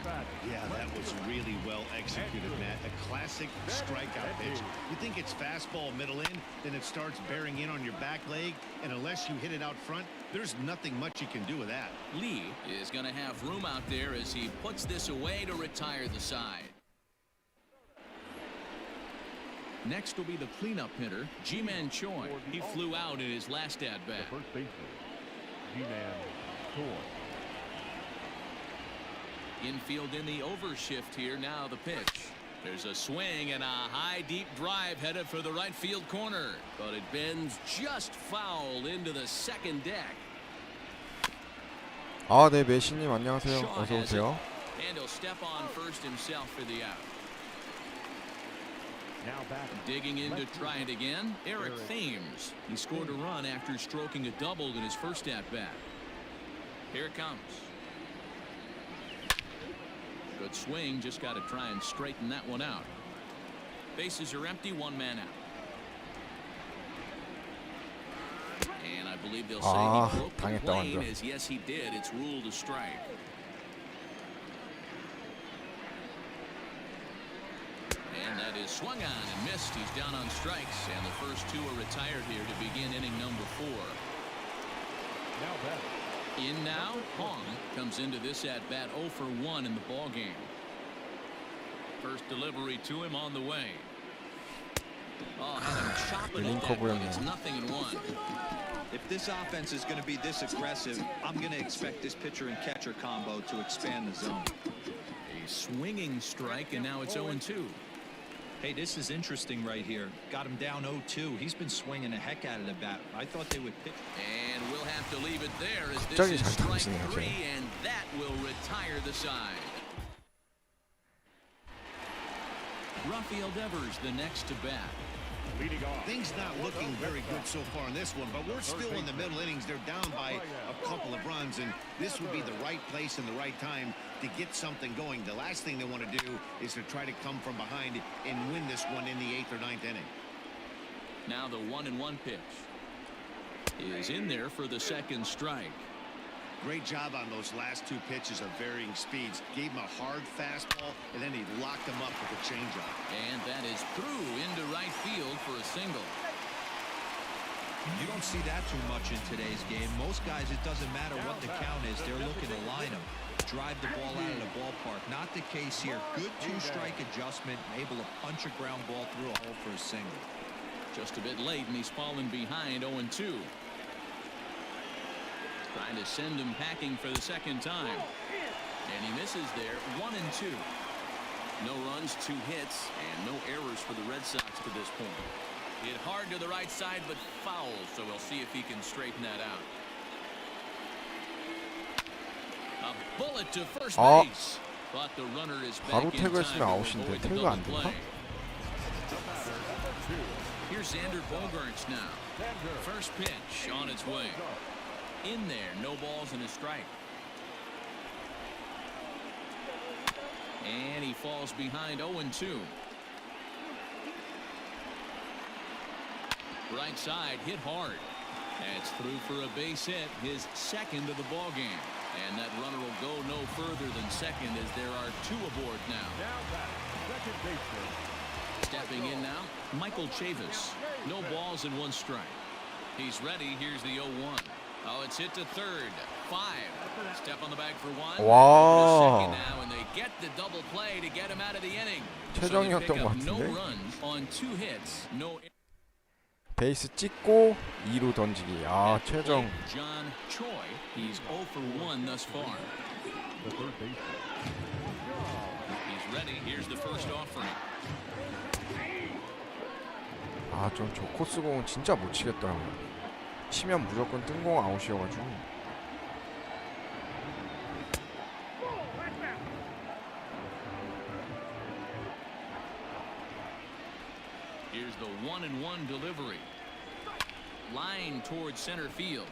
Yeah, that was really well executed, Matt. A classic strikeout pitch. You think it's fastball middle in, then it starts bearing in on your back leg, and unless you hit it out front, there's nothing much you can do with that. Lee is going to have room out there as he puts this away to retire the side. Next will be the cleanup hitter, Ji-Man Choi. He flew out in his last at-bat. First baseman, Ji-Man Choi. Infield in the overshift here. Now the pitch. There's a swing and a high deep drive headed for the right field corner, but it bends just foul into the second deck. 아, 네, 메시님 안녕하세요. Shaw 어서 has it, 오세요. and he'll step on first himself for the out. Now back. Digging in to try it again, Eric Thames. He scored a run after stroking a double in his first at-bat. Here it comes. Good swing, just got to try and straighten that one out. Bases are empty, one man out. And I believe they'll say he broke the 당했다, plane, 완전. as yes he did. It's ruled a strike. And that is swung on and missed. He's down on strikes, and the first two are retired here to begin inning number 4. Now batting. In now, Hong comes into this at bat 0 for 1 in the ball game. First delivery to him on the way. Oh, had him chopping at that one. It's 0-1. If this offense is going to be this aggressive, I'm going to expect this pitcher and catcher combo to expand the zone. A swinging strike, and now it's 0-2. Hey, this is interesting right here. Got him down 0-2. He's been swinging the heck out of the bat. I thought they would pitch. And we'll have to leave it there as this 갑자기 is 잘 strike 던지네요, 3, 쟤. and that will retire the side. Rafael Devers, the next to bat. Leading off. Things not looking very good so far in this one, but we're still in the middle innings. They're down by a couple of runs, and this would be the right place and the right time to get something going. The last thing they want to do is to try to come from behind and win this one in the 8th or 9th inning. Now the 1-1 pitch is in there for the second strike. Great job on those last 2 pitches of varying speeds. Gave him a hard fastball, and then he locked him up with a changeup. And that is through into right field for a single. You don't see that too much in today's game. Most guys, it doesn't matter what the count is. They're looking to line them, drive the ball out of the ballpark. Not the case here. Good 2-strike adjustment, able to punch a ground ball through a hole for a single. Just a bit late, and he's fallen behind 0-2. Trying to send him packing for the second time. And he misses there. 1-2. No runs, 2 hits, and no errors for the Red Sox to this point. Hit hard to the right side, but foul, so we'll see if he can straighten that out. A bullet to first base. But the runner is back 바로 in time 태그했으면 to 아웃인데 avoid the 태그 double 안 됐나? play. Here's Xander Bogaerts now. First pitch on its way. In there, no balls and a strike. And he falls behind 0-2. Right side hit hard. That's through for a base hit, his second of the ball game. And that runner will go no further than second as there are 2 aboard now. Now batting. Second baseman. Stepping in now, Michael Chavis. No balls and 1 strike. He's ready. Here's the 0-1. Oh, it's hit to third. 5. Step on the bag for 1. 와. Second now, and they get the double play to get him out of the inning. 최정이었던 것 No 같은데. runs on 2 hits. No. 베이스 찍고 2루 던지기. 아, 최정. John Choi. He's 0 for 1 thus far. The third baseman. He's ready. Here's the first offering. 아, 좀 저 코스 공은 진짜 못 치겠더라고요. 치면 무조건 뜬공 아웃이어가지고. Here's the 1-1 delivery. Line towards center field.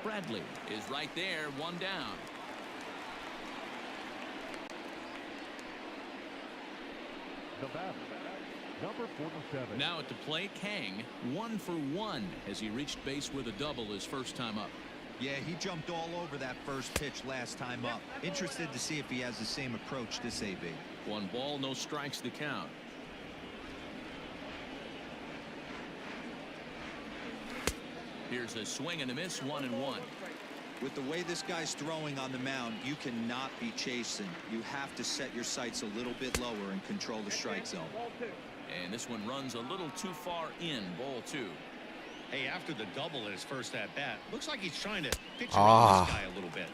Bradley is right there, 1 down. The batter. Number 47. Now at the plate, Kang 1 for 1 as he reached base with a double his first time up. Yeah, he jumped all over that first pitch last time up. Interested to see if he has the same approach this AB. 1 ball, no strikes the count. Here's a swing and a miss, 1-1. With the way this guy's throwing on the mound, you cannot be chasing. You have to set your sights a little bit lower and control the strike zone. And this one runs a little too far in, ball 2. Hey, after the double in his first at-bat, looks like he's trying to pitch around this guy a little bit.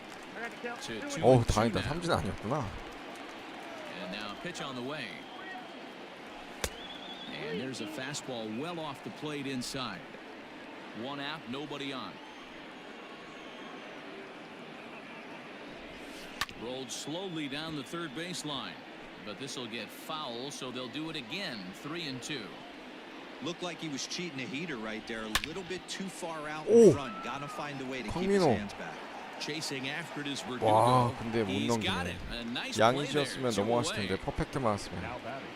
To 2 어우, and 2 다행이다. now. 삼진 아니었구나. And now pitch on the way. And there's a fastball well off the plate inside. 1 out, nobody on. Rolled slowly down the third baseline, but this will get foul, so they'll do it again. 3-2. Looked like he was cheating a heater right there. A little bit too far out 오. in front. Gotta find a way to keep his 황민호. hands back. Chasing after it is 와, Verdugo. 근데 못 He's got 넘기네. it. A nice play there. 양이지였으면 2 넘어갔을 away. 텐데 퍼펙트 맞았으면. Now batting.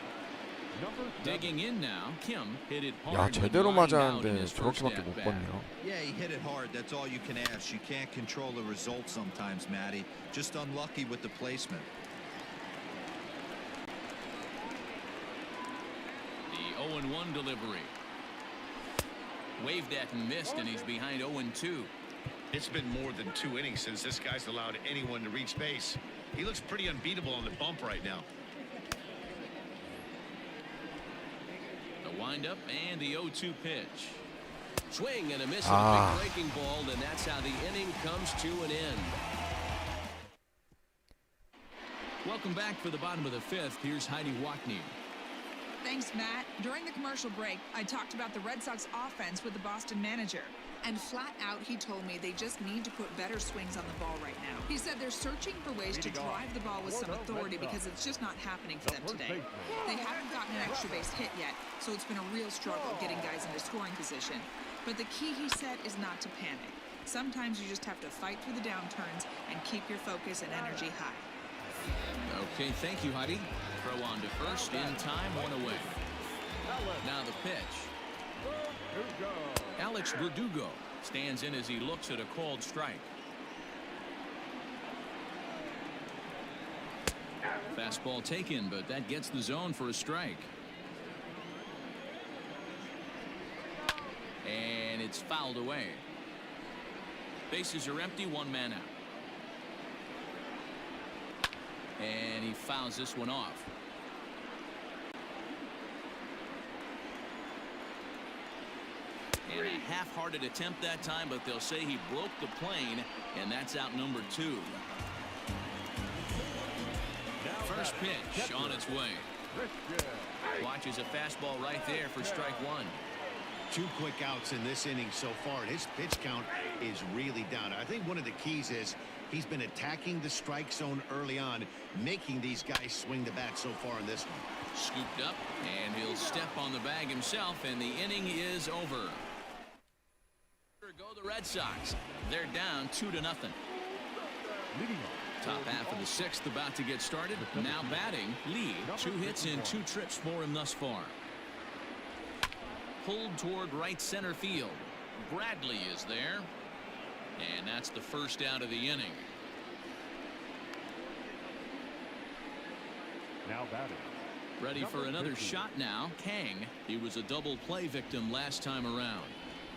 Number 7. Digging in now, Kim hit it hard. 야, when 제대로 lined out in 맞았는데 his first 저렇게밖에 못 at-bat. 봤네요. Yeah, he hit it hard. That's all you can ask. You can't control the result sometimes, Matty. Just unlucky with the placement. The 0-1 delivery. Waved at and missed, and he's behind 0-2. It's been more than 2 innings since this guy's allowed anyone to reach base. He looks pretty unbeatable on the bump right now. The windup and the 0-2 pitch. Swing and a miss on a big breaking ball, and that's how the inning comes to an end. Welcome back for the bottom of the 5th. Here's Heidi Wackney. Thanks, Matt. During the commercial break, I talked about the Red Sox offense with the Boston manager. And flat out, he told me they just need to put better swings on the ball right now. He said they're searching for ways to drive the ball with some authority because it's just not happening for them today. They haven't gotten an extra base hit yet, so it's been a real struggle getting guys into scoring position. But the key, he said, is not to panic. Sometimes you just have to fight through the downturns and keep your focus and energy high. Okay, thank you, Heidi. Throw on to first, in time, 1 away. Now the pitch. Alex Verdugo stands in as he looks at a called strike. Fastball taken, but that gets the zone for a strike. And it's fouled away. Bases are empty, 1 man out. And he fouls this one off. And a half-hearted attempt that time, but they'll say he broke the plane, and that's out number 2. First pitch on its way. Watches a fastball right there for strike 1. 2 quick outs in this inning so far, and his pitch count is really down. I think one of the keys is he's been attacking the strike zone early on, making these guys swing the bat so far in this one. Scooped up, and he'll step on the bag himself, and the inning is over. Here go the Red Sox. They're down 2-0. Top half of the 6th about to get started. Now batting, Lee. 2 hits and 2 trips for him thus far. Pulled toward right center field. Bradley is there. And that's the first out of the inning. Now batting. Ready for another shot now. Kang. He was a double play victim last time around.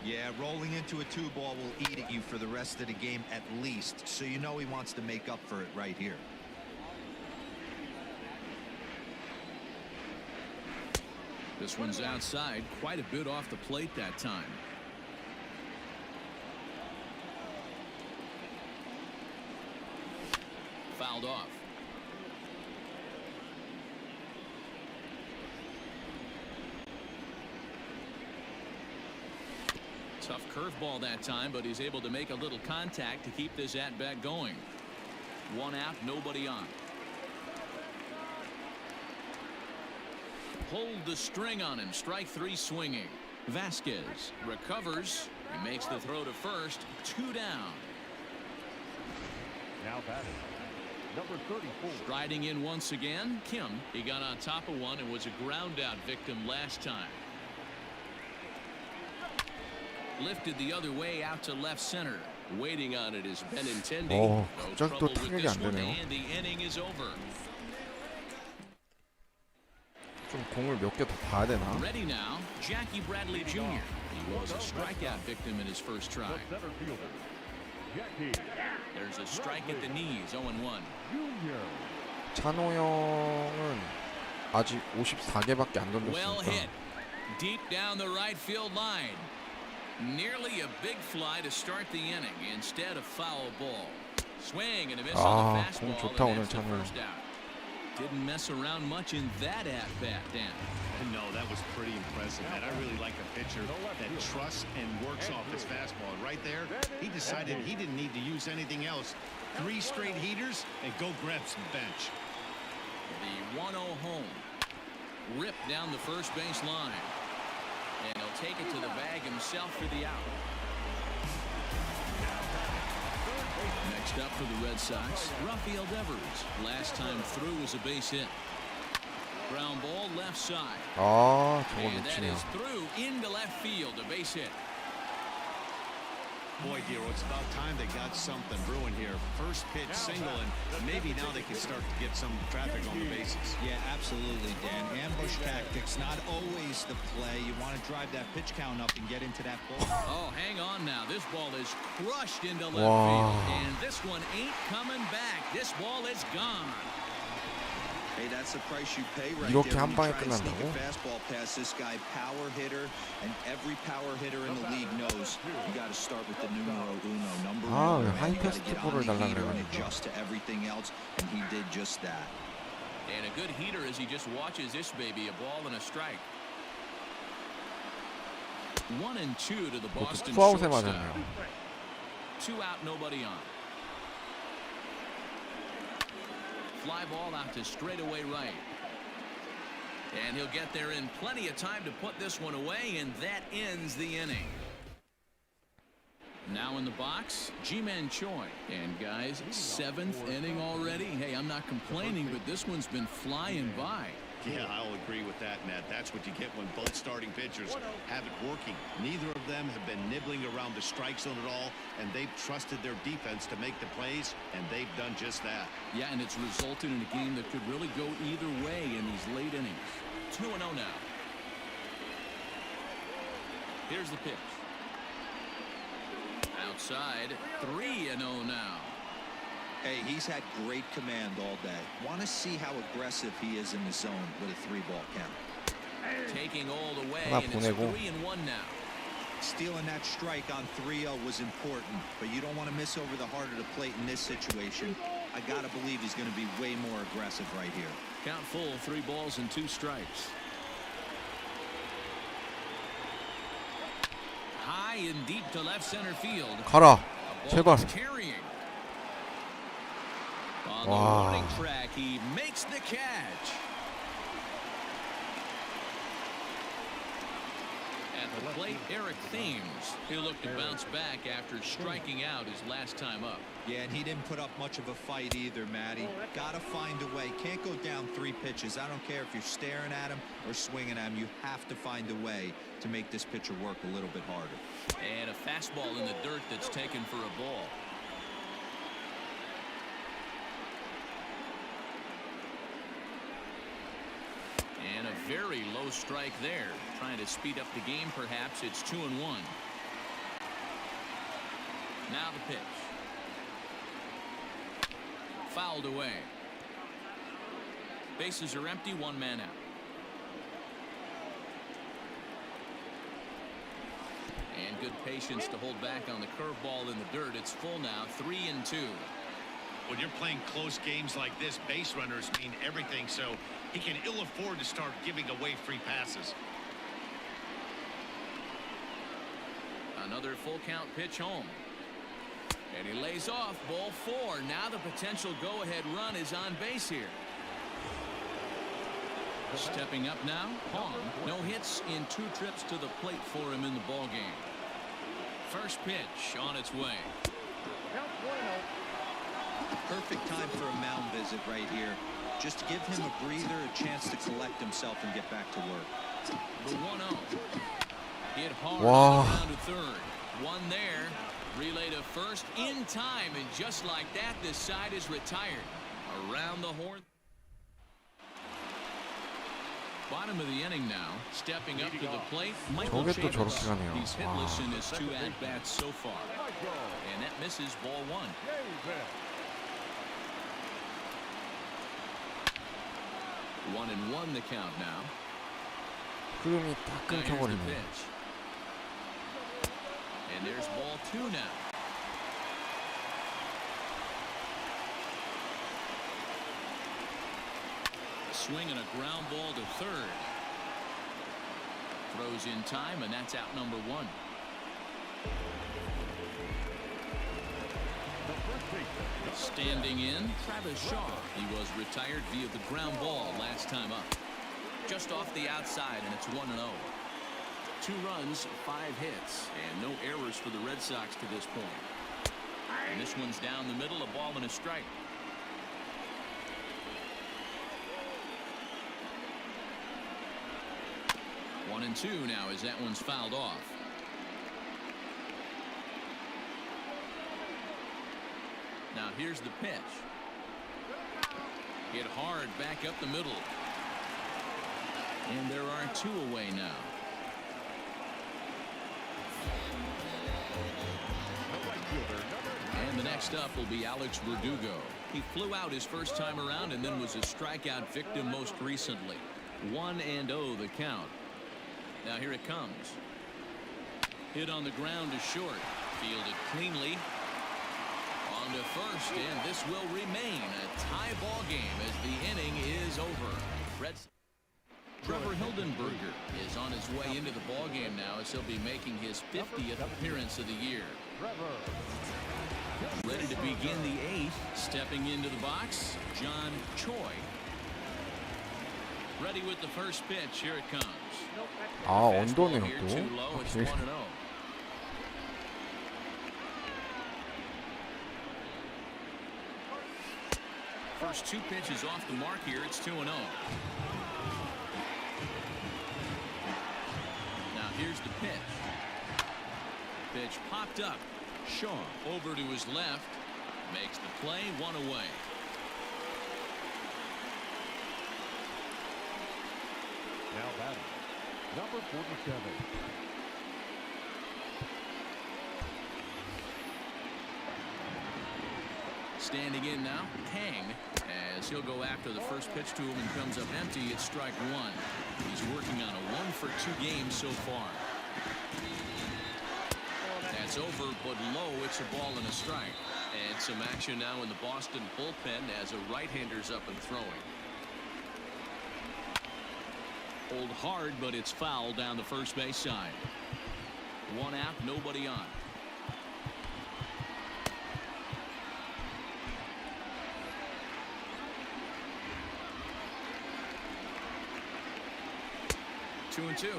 Yeah, rolling into a 2-ball will eat at you for the rest of the game at least, so you know he wants to make up for it right here. This one's outside, quite a bit off the plate that time. Fouled off. Tough curveball that time, but he's able to make a little contact to keep this at-bat going. 1 out, nobody on. Pulled the string on him. Strike 3 swinging. Vasquez recovers. He makes the throw to first. 2 down. Now batting. Number 34. Striding in once again, Kim. He got on top of one and was a ground out victim last time. Lifted the other way out to left center. Waiting on it is Benintendi. No 갑자기 또 trouble with 타격이 this 안 one, 되네요. and the inning is over. 좀 공을 몇 개 더 봐야 되나? Ready now, Jackie Bradley Jr. He was a strikeout victim in his first try. The center fielder. Jackie. There's a strike at the knees, 0-1. Junior. 찬호 형은 아직 54개밖에 안 Well 던졌으니까 hit. Deep down the right field line. Nearly a big fly to start the inning instead of foul ball. Swing and a miss on the 공 fastball, 좋다 and 오늘 that's the 찬호 형. first out. Didn't mess around much in that at-bat, Dan. No, that was pretty impressive, man. I really like a pitcher that trusts and works off his fastball. Right there, he decided he didn't need to use anything else. 3 straight heaters and go grab some bench. The 1-0 home. Ripped down the first base line. And he'll take it to the bag himself for the out. Next up for the Red Sox, Rafael Devers. Last time through was a base hit. Ground ball left side. 아, 저걸 And that 놓치네요. is through into left field, a base hit. Boy, Dero, it's about time they got something brewing here. First pitch single, and maybe now they can start to get some traffic on the bases. Yeah, absolutely, Dan. Ambush tactics, not always the play. You want to drive that pitch count up and get into that ball. Oh, hang on now. This ball is crushed into left Wow. field. And this one ain't coming back. This ball is gone. Hey, that's the price you pay right 이렇게 there 한 when you 방에 try and sneak 끝난다고? a fastball past this guy. Power hitter, and every power hitter in the league knows you got to start with the numero uno, number 아, one. 왜 Man, you got to get 하이패스트볼을 on the 달라 heater and 그래가지고. adjust to everything else, and he did just that. And a good heater as he just watches this baby, a ball and a strike. 1-2 to the Boston 투아웃에 shortstop. 맞았네요. 2 out, nobody on. Fly ball out to straightaway right. And he'll get there in plenty of time to put this one away, and that ends the inning. Now in the box, Ji-Man Choi. And guys, 7th inning already. Hey, I'm not complaining, but this one's been flying by. Yeah, I'll agree with that, Ned. That's what you get when both starting pitchers have it working. Neither of them have been nibbling around the strike zone at all, and they've trusted their defense to make the plays, and they've done just that. Yeah, and it's resulted in a game that could really go either way in these late innings. 2-0 now. Here's the pitch. Outside, 3-0 now. Hey, he's had great command all day. Want to see how aggressive he is in the zone with a 3-ball count. Taking all the way, 하나 and it's 보내고. 3-1 now. Stealing that strike on 3-0 was important, but you don't want to miss over the heart of the plate in this situation. I got to believe he's going to be way more aggressive right here. Count full, 3 balls and 2 strikes. High and deep to left center field. 가라. A ball 제발. that's carrying. On the Wow. warning track, he makes the catch. At the plate, Eric Thames. He'll look to bounce back after striking out his last time up. Yeah, and he didn't put up much of a fight either, Matty. Got to find a way. Can't go down 3 pitches. I don't care if you're staring at him or swinging at him. You have to find a way to make this pitcher work a little bit harder. And a fastball in the dirt that's taken for a ball. And a very low strike there. Trying to speed up the game, perhaps. It's 2-1. Now the pitch. Fouled away. Bases are empty, 1 man out. And good patience to hold back on the curveball in the dirt. It's full now, 3-2. When you're playing close games like this, base runners mean everything, so he can ill afford to start giving away free passes. Another full count pitch home. And he lays off, ball 4. Now the potential go-ahead run is on base here. Stepping up now, Hong. No hits in 2 trips to the plate for him in the ball game. First pitch on its way. Perfect time for a mound visit right here. Just to give him a breather, a chance to collect himself and get back to work. The 1-0. Hit hard Wow. on the ground to third. 1 there. Relay to first in time, and just like that, this side is retired. Around the horn. Bottom of the inning now. Stepping up to the plate, Michael 저게 또 Chavis. 저렇게 가네요. He's hitless 와. in his 2 at-bats so far. And that misses ball 1. 1-1 the count now. 흐름이 딱 Now here's the 끊겨버리네. pitch. And there's ball 2 now. Swing and a ground ball to third. Throws in time, and that's out number 1. Standing in, Travis Shaw. He was retired via the ground ball last time up. Just off the outside, and it's 1-0. 2 runs, 5 hits, and no errors for the Red Sox to this point. And this one's down the middle, a ball and a strike. One and two now as that one's fouled off. Now here's the pitch. Hit hard back up the middle. And there are 2 away now. And the next up will be Alex Verdugo. He flew out his first time around and then was a strikeout victim most recently. 1-0 the count. Now here it comes. Hit on the ground to short. Fielded cleanly. On to first, and this will remain a tie ball game as the inning is over. Trevor Hildenberger is on his way into the ball game now as he'll be making his 50th appearance of the year. Ready to begin the 8th. Stepping into the box, John Choi. Ready with the first pitch. Here it comes. 아, Fastball 언더네요 here, 또. too low. It's 확실히. 1-0. First 2 pitches off the mark here. It's 2-0. Now here's the pitch. Pitch popped up. Shaw over to his left. Makes the play. 1 away. Now batting, number 47. Standing in now, Kang, as he'll go after the first pitch to him and comes up empty. It's strike 1. He's working on a 1-for-2 game so far. That's over, but low. It's a ball and a strike. And some action now in the Boston bullpen as a right-hander's up and throwing. Pulled hard, but it's foul down the first base side. 1 out, nobody on. Two and two.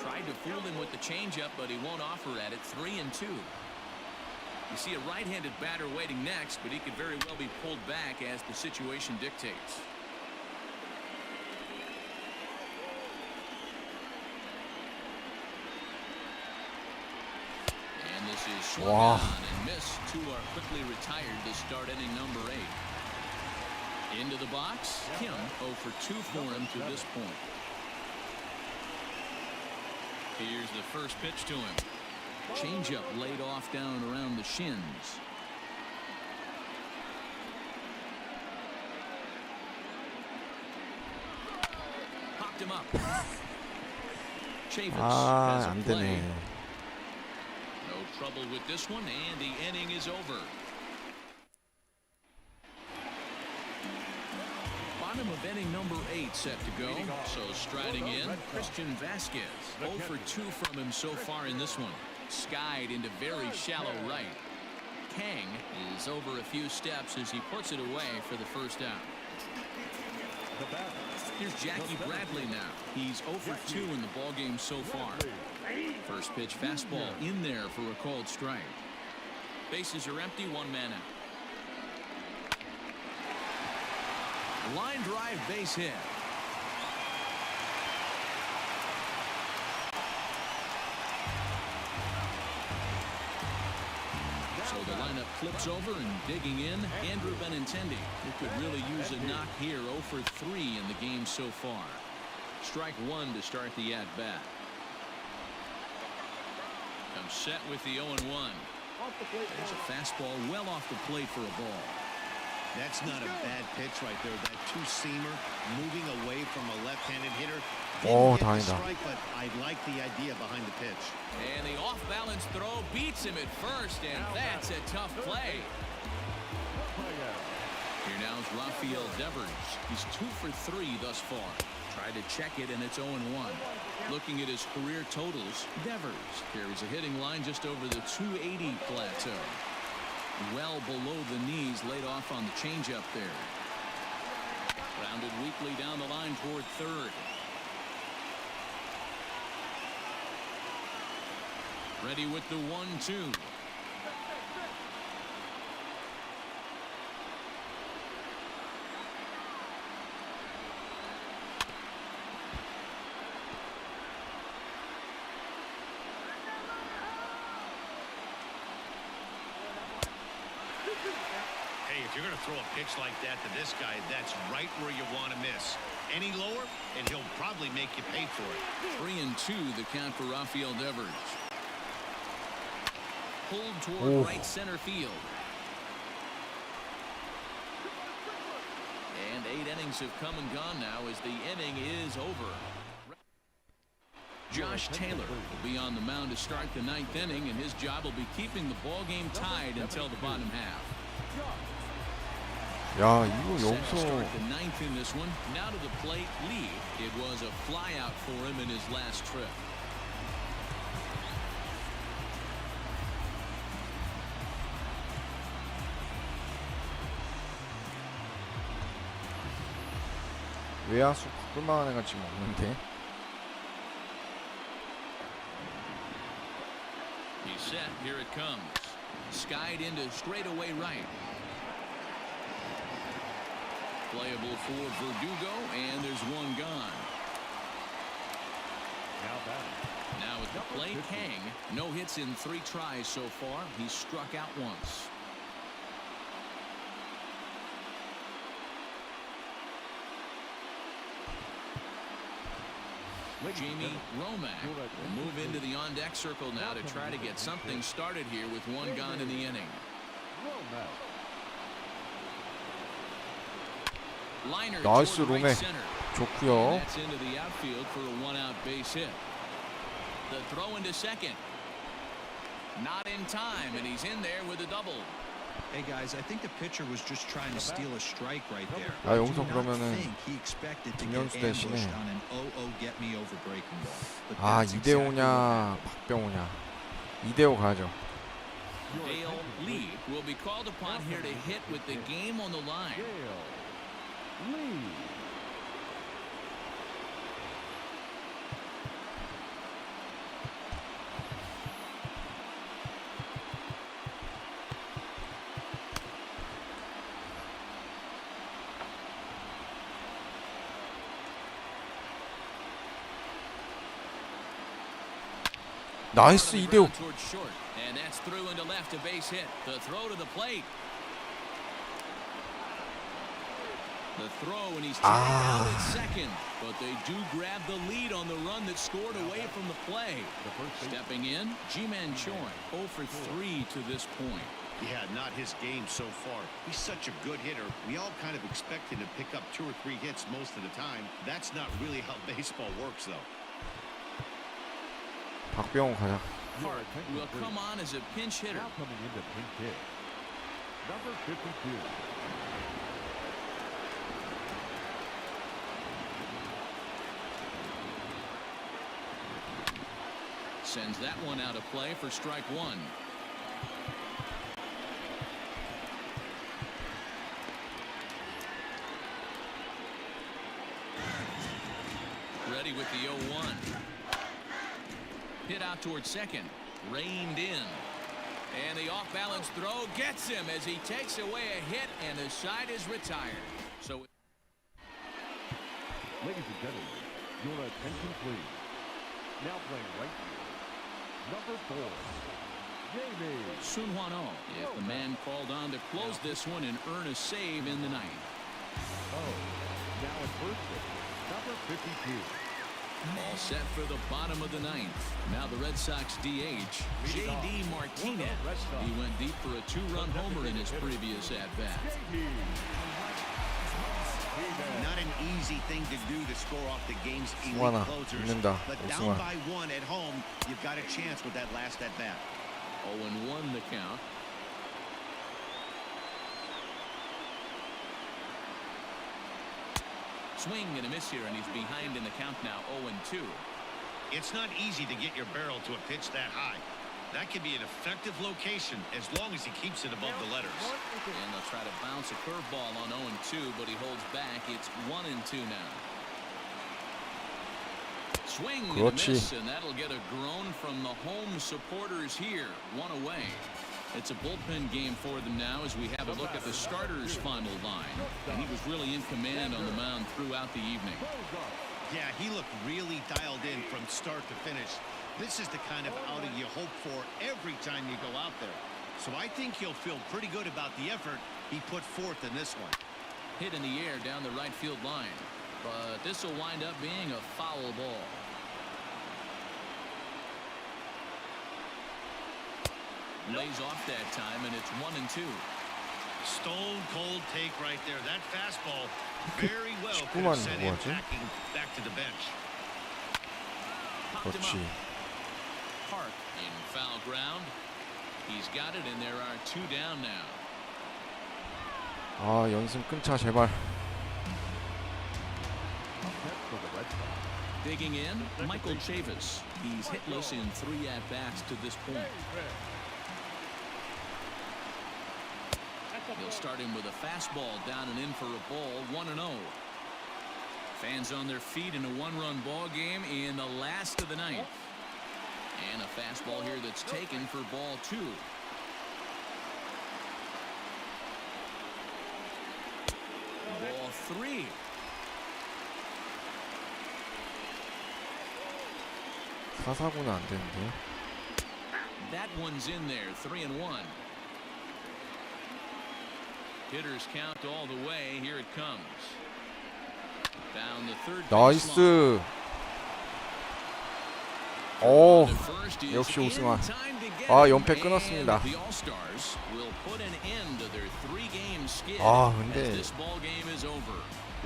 Tried to fool him with the changeup, but he won't offer at it. 3 and 2. You see a right-handed batter waiting next, but he could very well be pulled back as the situation dictates. And this is swung Wow. on and missed. 2 are quickly retired to start inning number 8. Into the box, Kim 0 for 2 for him to this point. Here's the first pitch to him. Changeup laid off down around the shins. Popped him up. Chavis has 아, a 안 play. 되네. No trouble with this one, and the inning is over. Bottom of inning number 8 set to go. So striding in, Christian Vasquez. 0 for 2 from him so far in this one. Skied into very shallow right. Kang is over a few steps as he puts it away for the first out. Here's Jackie Bradley now. He's 0 for 2 in the ballgame so far. First pitch fastball in there for a called strike. Bases are empty, 1 man out. Line drive base hit. So the lineup flips over and digging in, Andrew Benintendi, who could really use a knock here. 0 for 3 in the game so far. Strike 1 to start the at-bat. Comes set with the 0-1. There's a fastball well off the plate for a ball. That's not a bad pitch right there. That two-seamer moving away from a left-handed hitter. 오, Didn't get the 다행이다. strike, but I like the idea behind the pitch. And the off-balance throw beats him at first, and that's a tough play. Here now is Rafael Devers. He's 2 for 3 thus far. Tried to check it, and it's 0-1. Looking at his career totals, Devers carries a hitting line just over the 280 plateau. Well below the knees, laid off on the changeup there. Grounded weakly down the line toward third. Ready with the 1-2. If you're going to throw a pitch like that to this guy, that's right where you want to miss. Any lower, and he'll probably make you pay for it. 3-2 the count for Rafael Devers. Pulled toward right center field. And 8 innings have come and gone now as the inning is over. Josh Taylor will be on the mound to start the 9th inning, and his job will be keeping the ball game tied until the bottom half. 야, 이거 Set to 여기서 start the 9th in this one. Now to the plate, Lee. It was a flyout for him in his last trip. 외야수 바꿀 만한 애가 지금 없는데. He's set. Here it comes. Skied into straightaway right. Playable for Verdugo, and there's one gone. Now at the plate, Kang. No hits in 3 tries so far. He's struck out once. Jamie Romack will move into the on-deck circle now to try to get something started here with one gone in the inning. Liner 나이스 toward 로맥. right center. 좋고요. And that's into the outfield for a 1-out base hit. The throw into second. Not in time, and he's in there with a double. Hey guys, I think the pitcher was just trying to steal a strike right there. 아, I do 여기서 not 그러면은 think he expected to 김현수 get 대신에 ambushed on an 0-0 get me over breaking ball. But 아, that's exactly what 이대호냐 happened. 박병호냐. 이대호 가죠. Dale Lee will be called upon here to hit with the game on the line. 나이스 이대호. Towards short, and that's through into left, a base hit. The throw to the plate. The throw, and he's tagged out at second. But they do grab the lead on the run that scored away from the play. Stepping in, Ji-Man Choi, 0 for 3 to this point. Yeah, not his game so far. He's such a good hitter. We all kind of expect him to pick up 2 or 3 hits most of the time. That's not really how baseball works, though. 박병호 가자. Hart will come on as a pinch hitter. Now coming into pinch hit, number 52. Sends that one out of play for strike 1. Ready with the 0-1. Hit out towards second. Reined in. And the off-balance throw gets him as he takes away a hit, and the side is retired. So, Ladies and gentlemen, your attention please. Now playing right field, number 4, Jamie. Sun Hwan-oh, if the man called on to close this one and earn a save in the 9th. Now at first base, number 52. All set for the bottom of the 9th. Now the Red Sox DH, J.D. Martinez. He went deep for a 2-run homer in his previous at-bat. Not an easy thing to do to score off the game's elite 승환아, closers. 믿는다. But 오승환. down by 1 at home, you've got a chance with that last at-bat. 0-1 the count. Swing and a miss here, and he's behind in the count now, 0-2. It's not easy to get your barrel to a pitch that high. That could be an effective location as long as he keeps it above the letters. And they'll try to bounce a curveball on 0-2, but he holds back. It's 1-2 now. Swing and a 그렇지. miss, and that'll get a groan from the home supporters here. 1 away. It's a bullpen game for them now as we have a look at the starters' final line. And he was really in command on the mound throughout the evening. Yeah, he looked really dialed in from start to finish. This is the kind of outing you hope for every time you go out there. So I think he'll feel pretty good about the effort he put forth in this one. Hit in the air down the right field line, but this will wind up being a foul ball. Lays off that time, and it's 1-2. Stone cold take right there. That fastball very well could 19만 have sent him 누구하지? packing back to the bench. Popped him 그렇지. up. Park in foul ground. He's got it, and there are 2 down now. 아, 연승 끊자 제발. For the Red Sox. Digging in, Michael Chavis. He's hitless in 3 at-bats to this point. He'll start him with a fastball down and in for a ball, 1-0. Fans on their feet in a 1-run ball game in the last of the 9th. And a fastball here that's taken for ball 2. Ball 3. 사사구는 안 되는데. That one's in there, 3-1. Hitters count all the way. Here it comes. Down the third base line. 나이스. 오, The first is 역시 in 우승아. time to get 아, him, 연패 and 끊었습니다. The All-Stars will put an end to their 3-game skid 아, as 근데 this ball game is over.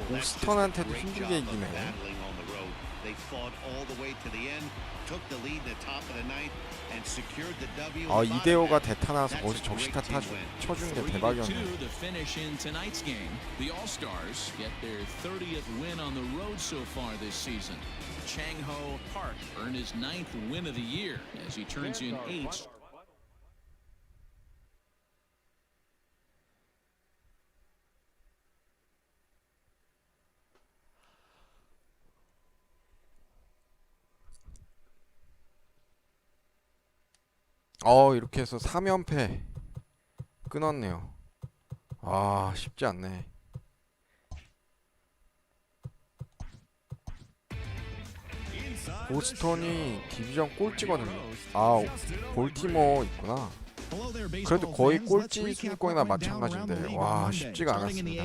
보스턴한테도 힘들게 이기네. Battling on the road. They fought all the way to the end, took the lead in the top of the 9th, and secured the W. 아, 이대호가 대타나서 거기서 적시타 쳐준 게 3-2 대박이었네. the finish in tonight's game. The All-Stars get their 30th win on the road so far this season. Chang-Ho Park earned his 9th win of the year as he turns in 8. 이렇게 해서 3연패 끊었네요. 아, 쉽지 않네. 보스턴이 디비전 꼴찌거든요. 아, 볼티모어 있구나. 그래도 거의 꼴찌 순위권이나 마찬가지인데 와, 쉽지가 않았습니다.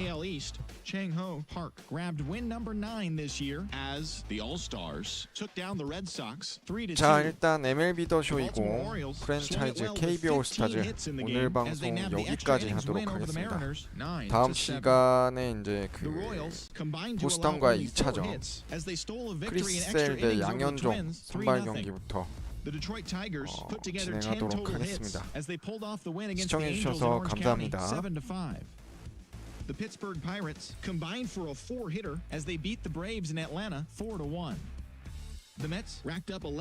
Chang-Ho Park grabbed win number 9 this year as the All-Stars took down the Red Sox 3-2. 자, 일단 MLB 더 쇼이고 프랜차이즈 Kbo올스타즈 오늘 방송 여기까지 하도록 하겠습니다. 다음 시간에 이제 그 보스턴과의 2차전 크리스셀 대 양현종 선발 경기부터 진행하도록 하겠습니다. 시청해주셔서 감사합니다. The Pittsburgh Pirates combined for a 4-hitter as they beat the Braves in Atlanta 4-1. The Mets racked up 11